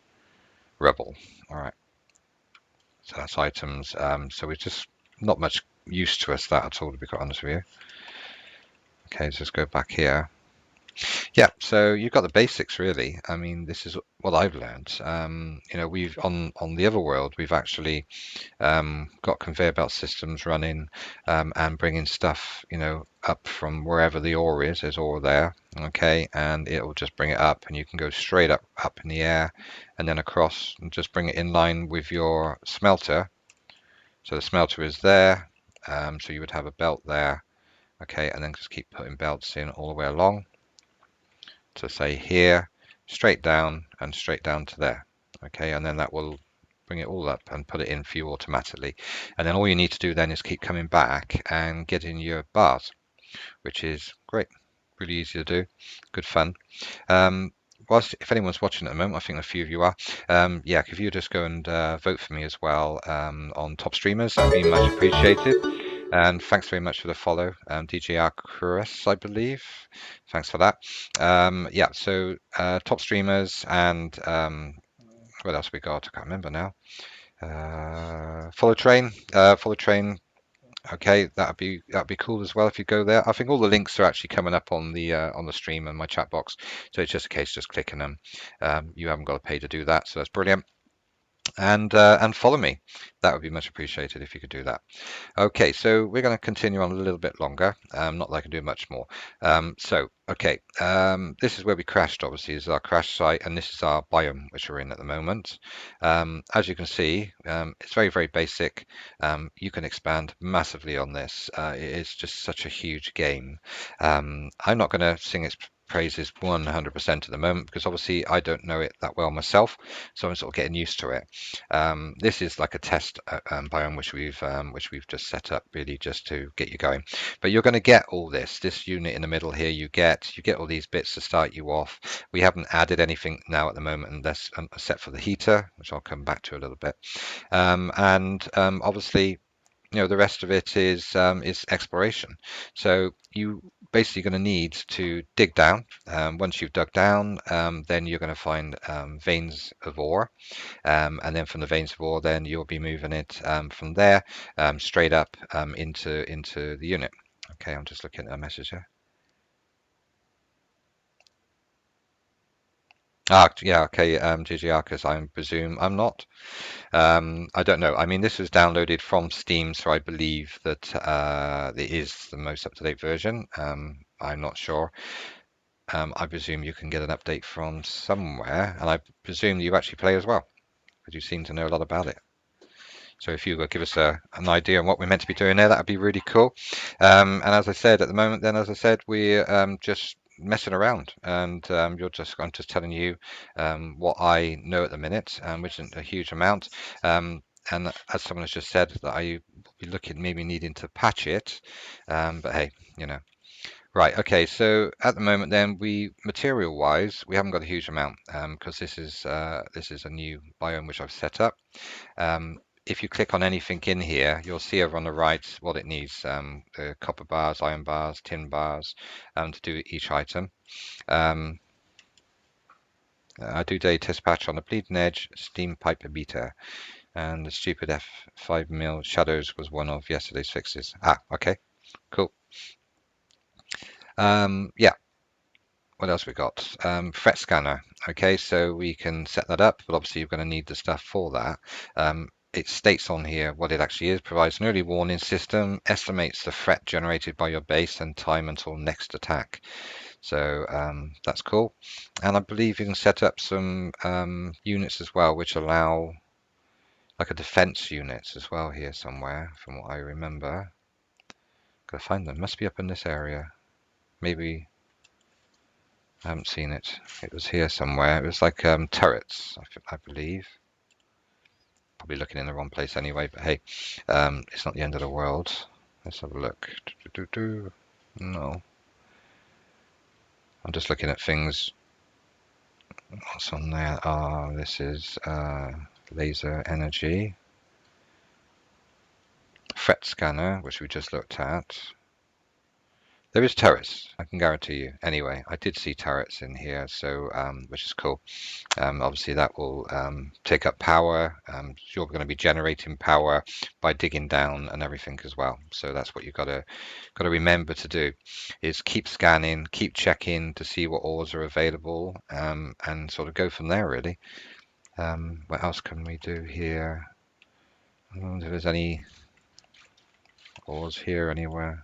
Rubble. All right. So that's items. So we're just not much use to us that at all, to be quite honest with you. Okay, let's just go back here. Yeah, so you've got the basics really. I mean, this is what I've learned. You know, we've on the other world, we've actually got conveyor belt systems running and bringing stuff, you know, up from wherever the ore is. There's ore there, okay, and it will just bring it up, and you can go straight up in the air, and then across, and just bring it in line with your smelter. So the smelter is there, So you would have a belt there, okay, and then just keep putting belts in all the way along to say here, straight down and straight down to there, okay, and then that will bring it all up and put it in for you automatically. And then all you need to do then is keep coming back and getting your bars, which is great, really easy to do, good fun. Whilst, if anyone's watching at the moment, I think a few of you are, yeah, if you just go and vote for me as well on top streamers, that'd be much appreciated. And thanks very much for the follow, DJR Chris, I believe. Thanks for that. Yeah, so top streamers and what else we got? I can't remember now. Follow train, follow train. Okay, that'd be cool as well if you go there. I think all the links are actually coming up on the stream and my chat box, so it's just a case of just clicking them. You haven't got to pay to do that, so that's brilliant. And follow me. That would be much appreciated if you could do that. Okay, so we're going to continue on a little bit longer. Not that I can do much more. Okay, this is where we crashed, obviously, this is our crash site, and this is our biome, which we're in at the moment. As you can see, it's very, very basic. You can expand massively on this. It is just such a huge game. I'm not going to sing its praises 100% at the moment because obviously I don't know it that well myself, so I'm sort of getting used to it. This is like a test biome which we've just set up really just to get you going. But you're going to get all this unit in the middle here. You get all these bits to start you off. We haven't added anything now at the moment, unless except for the heater, which I'll come back to a little bit. Obviously, the rest of it is exploration. So you basically going to need to dig down. Once you've dug down, then you're going to find veins of ore. And then from the veins of ore, then you'll be moving it from there straight up into the unit. Okay, I'm just looking at a message here. Yeah, okay, GG Arcus, I presume I'm not. I don't know. I mean, this was downloaded from Steam, so I believe that it is the most up-to-date version. I'm not sure. I presume you can get an update from somewhere, and I presume you actually play as well, because you seem to know a lot about it. So if you could give us an idea on what we're meant to be doing there, that would be really cool. And as I said, at the moment, then, as I said, we're just messing around, and I'm just telling you what I know at the minute, which isn't a huge amount. And as someone has just said, that I will be looking maybe needing to patch it, but hey, Right, okay, so at the moment then material-wise, we haven't got a huge amount because this is a new biome which I've set up. If you click on anything in here, you'll see over on the right what it needs, the copper bars, iron bars, tin bars, to do each item. I do daily test patch on the bleeding edge steam pipe beta, and the stupid F5 mil shadows was one of yesterday's fixes. Okay, cool. Yeah. What else we got? Threat scanner. Okay, so we can set that up, but obviously you're going to need the stuff for that. It states on here what it actually is, provides an early warning system, estimates the threat generated by your base and time until next attack. So that's cool. And I believe you can set up some units as well, which allow like a defense units as well here somewhere, from what I remember. Gotta find them. Must be up in this area. Maybe I haven't seen it. It was here somewhere. It was like turrets, I believe. Probably looking in the wrong place anyway, but hey, it's not the end of the world. Let's have a look. No. I'm just looking at things. What's on there? This is laser energy. Threat scanner, which we just looked at. There is turrets, I can guarantee you. Anyway, I did see turrets in here, so which is cool. Obviously, that will take up power. You're going to be generating power by digging down and everything as well. So that's what you've got to remember to do: is keep scanning, keep checking to see what ores are available, and sort of go from there. Really. What else can we do here? I don't know if there's any ores here anywhere.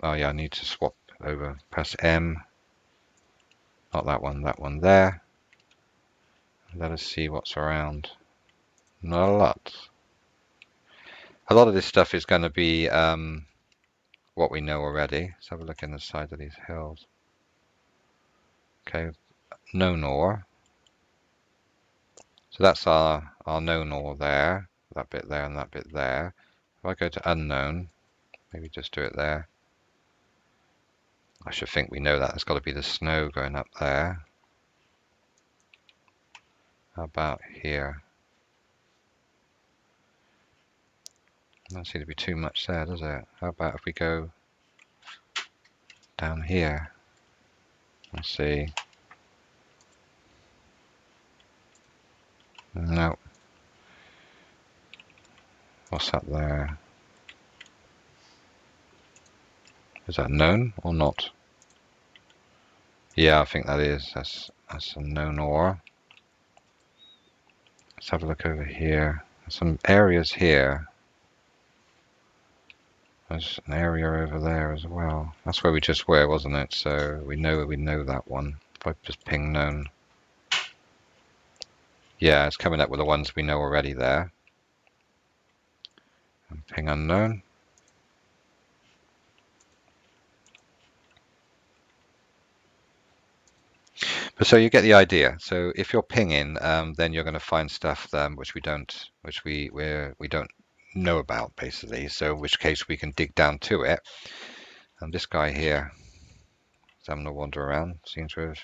Oh yeah, I need to swap over. Press M. Not that one there. Let us see what's around. Not a lot. A lot of this stuff is going to be what we know already. Let's have a look in the side of these hills. Okay, known ore. So that's our known ore there, that bit there and that bit there. If I go to unknown, maybe just do it there. I should think we know that. There's got to be the snow going up there. How about here? Doesn't seem to be too much there, does it? How about if we go down here? Let's see. No. What's that there? Is that known or not? Yeah, I think that is. That's a known ore. Let's have a look over here. There's some areas here. There's an area over there as well. That's where we just were, wasn't it? So we know that one. If I just ping known. Yeah, it's coming up with the ones we know already there. And ping unknown. But so you get the idea. So if you're pinging, then you're going to find stuff which we don't know about, basically. So in which case we can dig down to it. And this guy here is having a wander around. Seems to have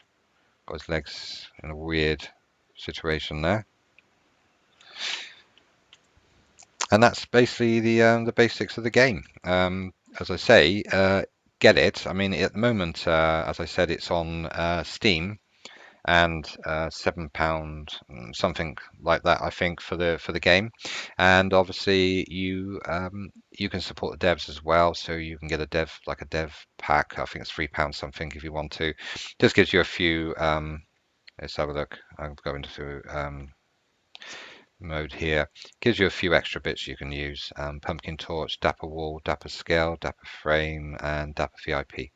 got his legs in a weird situation there. And that's basically the basics of the game. As I say, get it. I mean, at the moment, as I said, it's on Steam. And £7, something like that, I think, for the game. And obviously, you can support the devs as well, so you can get a dev pack. I think it's £3 something if you want to. Just gives you a few. Let's have a look. I'm going to mode here. Gives you a few extra bits you can use. Pumpkin torch, dapper wall, dapper scale, dapper frame, and dapper VIP.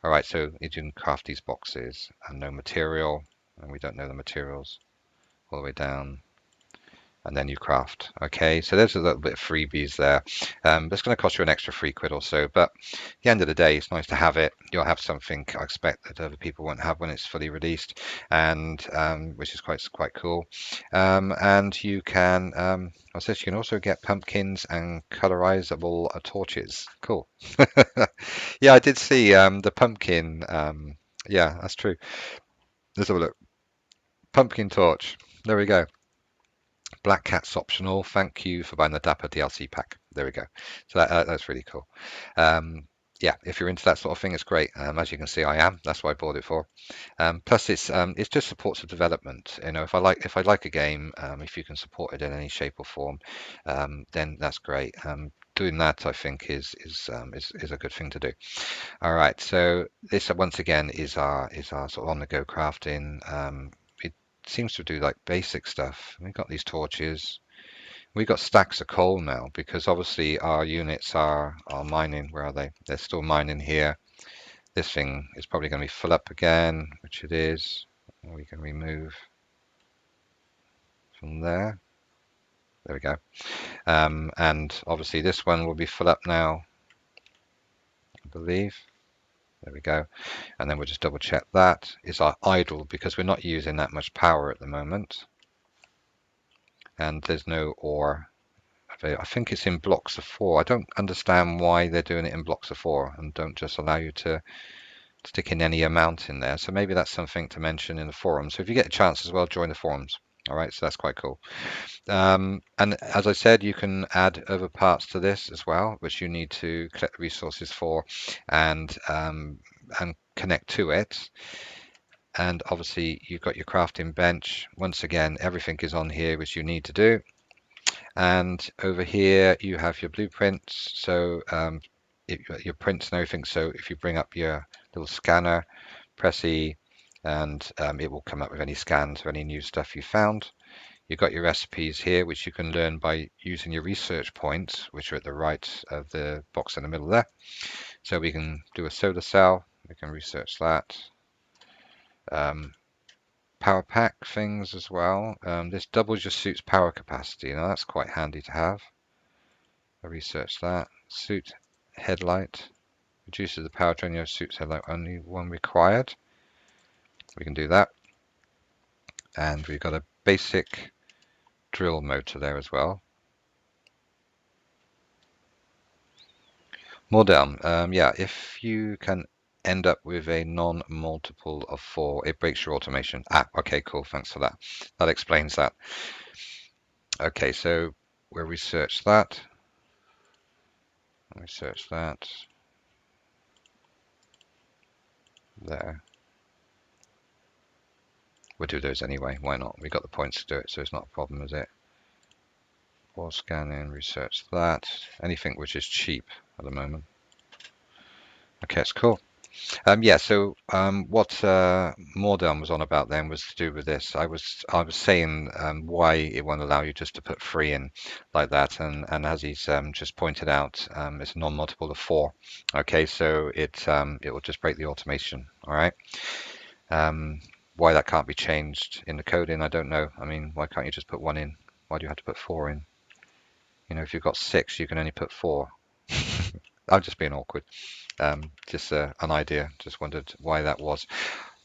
All right, so you can craft these boxes and no material, and we don't know the materials all the way down, and then you craft. Okay, so there's a little bit of freebies there. That's going to cost you an extra £3 or so, but at the end of the day, it's nice to have it. You'll have something I expect that other people won't have when it's fully released, and which is quite cool. And you can, I said, you can also get pumpkins and colorizable torches. Cool. Yeah, I did see the pumpkin. Yeah, that's true. Let's have a look. Pumpkin torch. There we go. Black Cat's optional. Thank you for buying the Dapper DLC pack. There we go. So that's really cool. Yeah, if you're into that sort of thing, it's great. As you can see, I am. That's what I bought it for. Plus, it's just supports the development. You know, if I like a game, if you can support it in any shape or form, then that's great. Doing that, I think, is a good thing to do. All right, so this once again is our sort of on the go crafting. It seems to do like basic stuff. We've got these torches. We've got stacks of coal now because obviously our units are mining. Where are they? They're still mining here. This thing is probably going to be full up again, which it is. We can remove from there. There we go. And obviously this one will be full up now, I believe. There we go. And then we'll just double check that is our idle because we're not using that much power at the moment. And there's no ore. I think it's in blocks of 4. I don't understand why they're doing it in blocks of 4 and don't just allow you to stick in any amount in there. So maybe that's something to mention in the forums. So if you get a chance as well, join the forums. All right, so that's quite cool. And as I said, you can add other parts to this as well, which you need to collect resources for and connect to it. And obviously you've got your crafting bench. Once again, everything is on here which you need to do. And over here you have your blueprints. So your prints and everything. So if you bring up your little scanner, press E, and it will come up with any scans or any new stuff you found. You've got your recipes here, which you can learn by using your research points, which are at the right of the box in the middle there. So we can do a solar cell. We can research that. Power pack things as well. This doubles your suit's power capacity. Now that's quite handy to have. I researched that. Suit headlight. Reduces the power drain of suit's headlight, only one required. We can do that. And we've got a basic drill motor there as well. More down. Yeah, if you can end up with a non-multiple of 4, it breaks your automation. Okay, cool. Thanks for that. That explains that. Okay, so we'll research that. Research that. There. We'll do those anyway. Why not? We got the points to do it, so it's not a problem, is it? Or scanning, research that. Anything which is cheap at the moment. Okay, it's cool. Yeah, so what Mordon was on about then was to do with this. I was saying why it won't allow you just to put 3 in like that, and as he's just pointed out, it's a non-multiple of 4. Okay, so it will just break the automation. All right. Why that can't be changed in the coding, I don't know. I mean, why can't you just put 1 in? Why do you have to put 4 in? You know, if you've got 6, you can only put 4. I'm just being awkward. Just an idea. Just wondered why that was.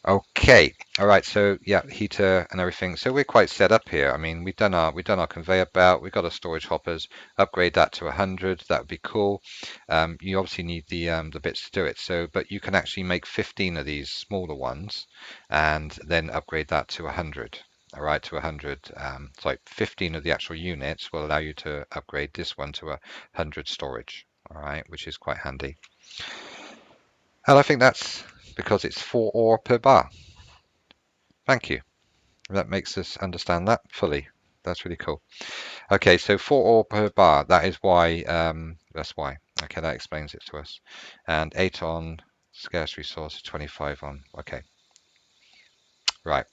Okay. All right. So yeah, heater and everything. So we're quite set up here. I mean, we've done our conveyor belt. We've got our storage hoppers. Upgrade that to 100. That would be cool. You obviously need the bits to do it. So, but you can actually make 15 of these smaller ones, and then upgrade that to 100. All right, to 100. So like 15 of the actual units will allow you to upgrade this one to 100 storage. All right, which is quite handy. And I think that's because it's 4 ore per bar. Thank you. That makes us understand that fully. That's really cool. Okay, so 4 ore per bar. That is why. That's why. Okay, that explains it to us. And 8 on scarce resource, 25 on. Okay. Right.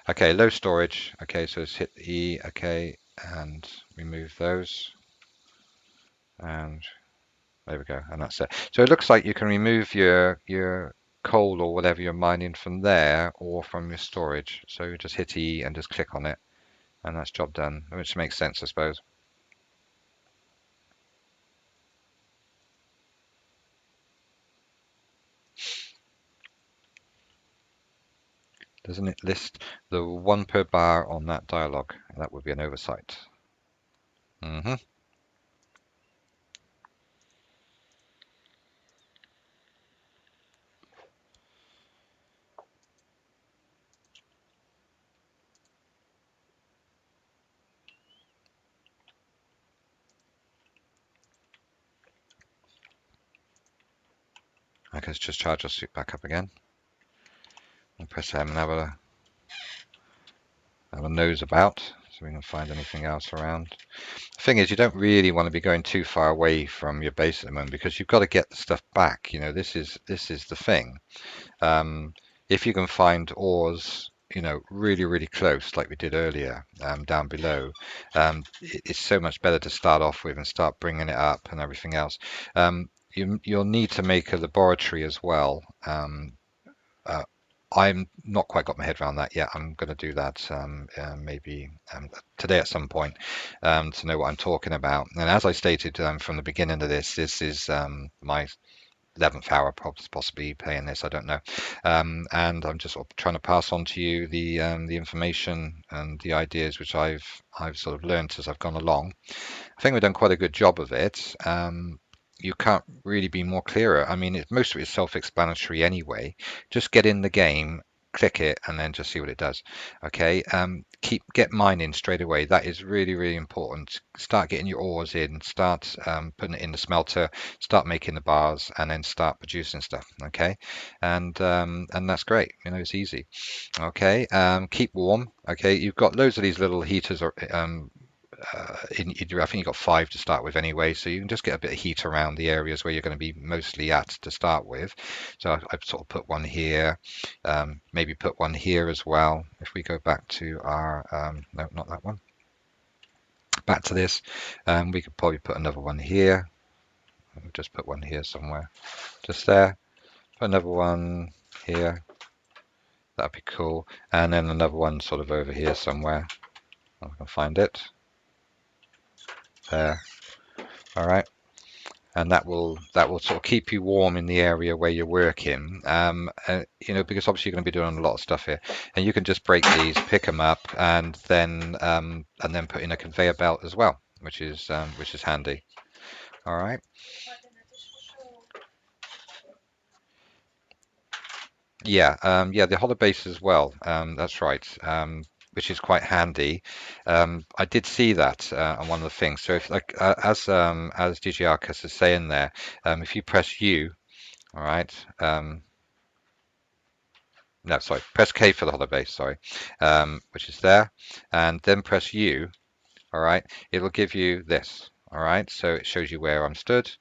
Okay, low storage. Okay, so let's hit E. Okay, and remove those. And there we go, and that's it. So it looks like you can remove your coal or whatever you're mining from there or from your storage. So you just hit E and just click on it, and that's job done, which makes sense, I suppose. Doesn't it list the 1 per bar on that dialogue? That would be an oversight. Mm-hmm. I guess just charge our suit back up again. And press M and have a nose about so we can find anything else around. The thing is, you don't really want to be going too far away from your base at the moment because you've got to get the stuff back. You know, this is the thing. If you can find ores, you know, really close, like we did earlier, down below, it's so much better to start off with and start bringing it up and everything else. You'll need to make a laboratory as well. Uh, I'm not quite got my head around that yet. I'm going to do that maybe today at some point to know what I'm talking about. And as I stated from the beginning of this is my 11th hour possibly playing this. I don't know, and I'm just sort of trying to pass on to you the information and the ideas which I've sort of learned as I've gone along. I think we've done quite a good job of it. You can't really be more clearer. I mean, most of it is self-explanatory anyway. Just get in the game, click it, and then just see what it does. Okay. Get mining straight away. That is really important. Start getting your ores in. Start putting it in the smelter. Start making the bars, and then start producing stuff. Okay. And that's great. You know, it's easy. Okay. Keep warm. Okay. You've got loads of these little heaters or I think you've got 5 to start with anyway, so you can just get a bit of heat around the areas where you're going to be mostly at to start with. So I've sort of put one here, maybe put one here as well. If we go back to our, no, not that one, back to this, we could probably put another one here. We'll just put one here somewhere, just there. Put another one here. That'd be cool. And then another one sort of over here somewhere. I can find it. There. All right. And that will sort of keep you warm in the area where you're working. You know, because obviously you're going to be doing a lot of stuff here, and you can just break these, pick them up, and then put in a conveyor belt as well, which is handy. All right. Yeah, yeah, the hollow base as well. That's right. Which is quite handy. I did see that on one of the things. So if like as DJ Arcus is saying there, if you press U, all right. No, sorry, press K for the hollow base, sorry, which is there, and then press U, all right, it'll give you this, all right, so it shows you where I'm stood,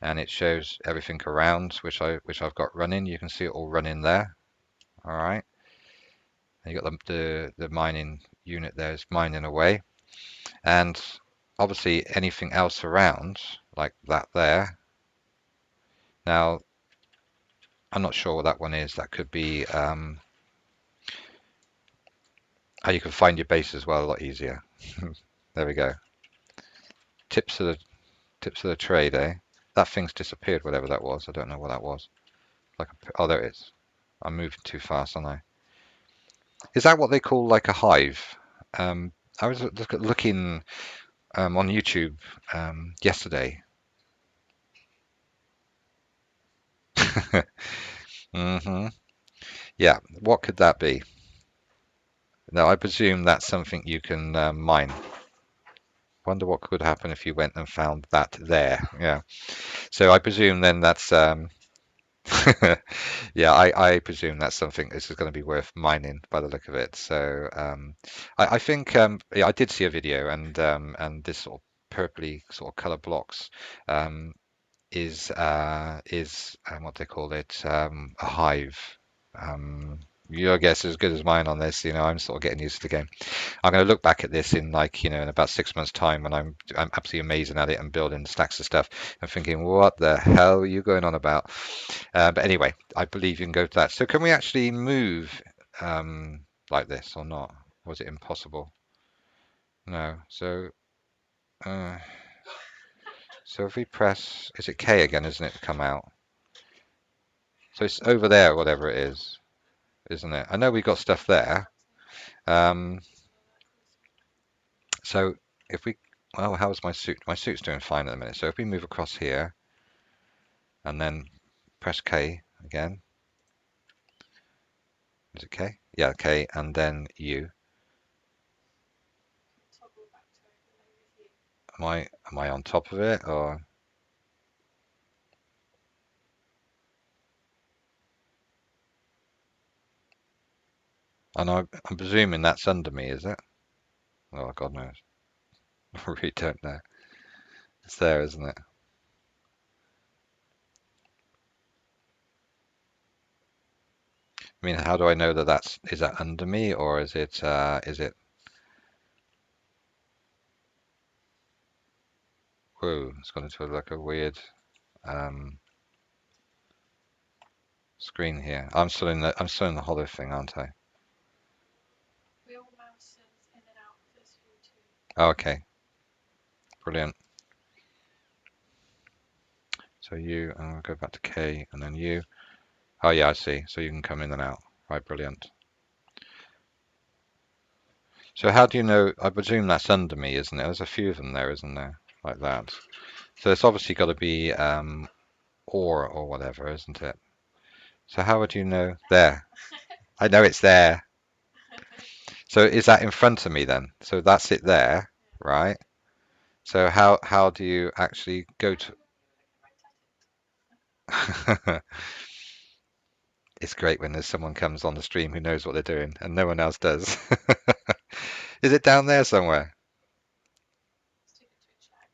and it shows everything around, which I've got running. You can see it all running there, all right, and you got the mining unit there is mining away, and obviously anything else around, like that there. Now, I'm not sure what that one is. That could be how you can find your base as well a lot easier. There we go. Tips of the Tips of the trade, eh? That thing's disappeared, whatever that was. I don't know what that was. Like oh, there it is. I'm moving too fast, aren't I? Is that what they call like a hive? I was looking on YouTube yesterday. hmm Yeah, what could that be? No, I presume that's something you can mine. Wonder what could happen if you went and found that there. Yeah. So I presume then that's Yeah, I presume that's something this is going to be worth mining by the look of it. So I think yeah, I did see a video and this sort of purpley sort of color blocks um, is what they call it a hive. Your guess is as good as mine on this. You know, I'm sort of getting used to the game. I'm going to look back at this in like, you know, in about 6 months' time when I'm absolutely amazing at it and building stacks of stuff and thinking, what the hell are you going on about? But anyway, I believe you can go to that. So can we actually move like this or not? Was it impossible? No. Uh, so if we press, is it K again, isn't it, to come out? So it's over there, whatever it is, isn't it? I know we got stuff there. Um, so if we, well, how's my suit? My suit's doing fine at the minute. So if we move across here and then press K again, is it K? Yeah, K, and then U. Am I on top of it or? And I'm presuming that's under me, is it? Oh, God knows. I really don't know. It's there, isn't it? I mean, how do I know that is that under me or is it? Whoa, it's gone into like a weird um, screen here. I'm still in the hollow thing, aren't I? Oh, okay, brilliant. So you, and I'll go back to K and then you. Oh yeah, I see. So you can come in and out. Right, brilliant. So how do you know? I presume that's under me, isn't it? There's a few of them there, isn't there? Like that. So it's obviously got to be ore or whatever, isn't it? So how would you know? There. I know it's there. So is that in front of me then? So that's it there, right? So how do you actually go to? It's great when there's someone comes on the stream who knows what they're doing and no one else does. Is it down there somewhere?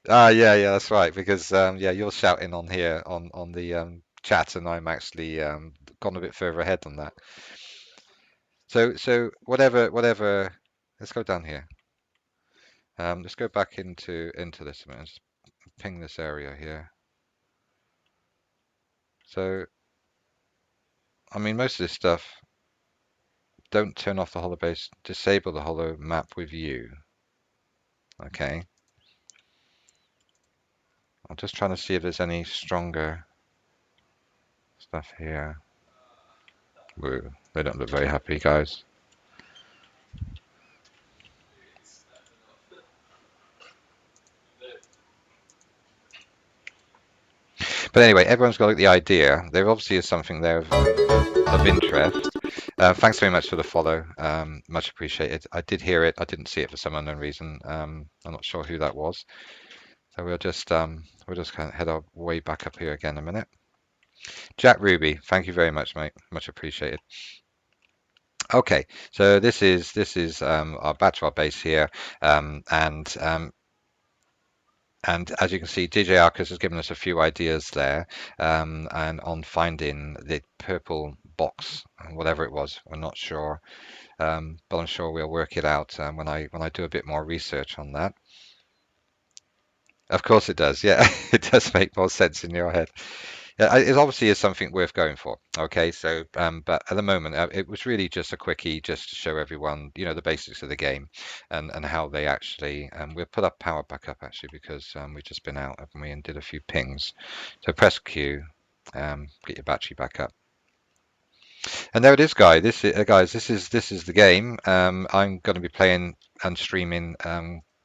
Ah, yeah, yeah, that's right. Because yeah, you're shouting on here on the chat, and I'm actually gone a bit further ahead than that. So whatever. Let's go down here. Let's go back into this a minute. Just ping this area here. So I mean, most of this stuff. Don't turn off the hollow base. Disable the hollow map with you. Okay. I'm just trying to see if there's any stronger stuff here. Woo, they don't look very happy, guys. But anyway, everyone's got the idea. There obviously is something there of interest. Thanks very much for the follow. Much appreciated. I did hear it. I didn't see it for some unknown reason. I'm not sure who that was. So we'll just kind of head our way back up here again a minute. Jack Ruby, thank you very much, mate. Much appreciated. Okay, so this is our bachelor base here, and as you can see, DJ Arcus has given us a few ideas there, and on finding the purple box, whatever it was, I'm not sure, but I'm sure we'll work it out when I do a bit more research on that. Of course it does, yeah, it does make more sense in your head. Yeah, it obviously is something worth going for. Okay, so but at the moment, it was really just a quickie, just to show everyone, the basics of the game, and how they actually. We'll put our power back up actually because we've just been out, haven't we, and did a few pings. So press Q, get your battery back up. And there it is, guys. This is the game. I'm going to be playing and streaming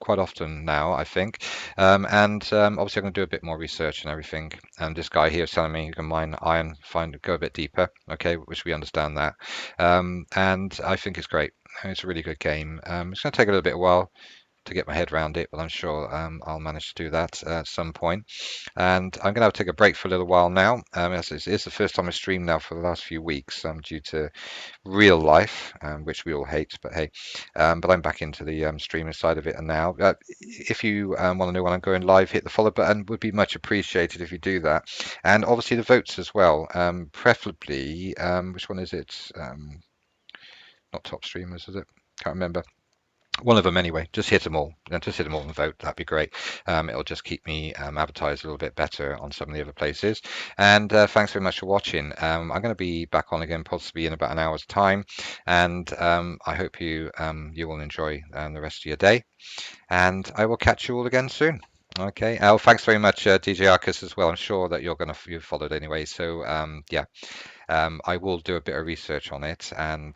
quite often now, I think. And obviously, I'm going to do a bit more research and everything. And this guy here is telling me you can mine iron, go a bit deeper. Okay, which we understand that. And I think it's great. It's a really good game. It's going to take a little bit of a while to get my head around it, but I'm sure I'll manage to do that at some point. And I'm going to have to take a break for a little while now. It's the first time I stream now for the last few weeks due to real life, which we all hate, but hey. But I'm back into the streaming side of it and now. If you want to know when I'm going live, hit the follow button. Would be much appreciated if you do that. And obviously the votes as well. Preferably, which one is it? Not top streamers, is it? Can't remember. One of them anyway. Just hit them all. Just hit them all and vote. That'd be great. It'll just keep me advertised a little bit better on some of the other places. And thanks very much for watching. I'm going to be back on again possibly in about an hour's time. And I hope you will enjoy the rest of your day. And I will catch you all again soon. Okay. Oh, thanks very much, DJ Arcus, as well. I'm sure that you've followed anyway. So yeah, I will do a bit of research on it and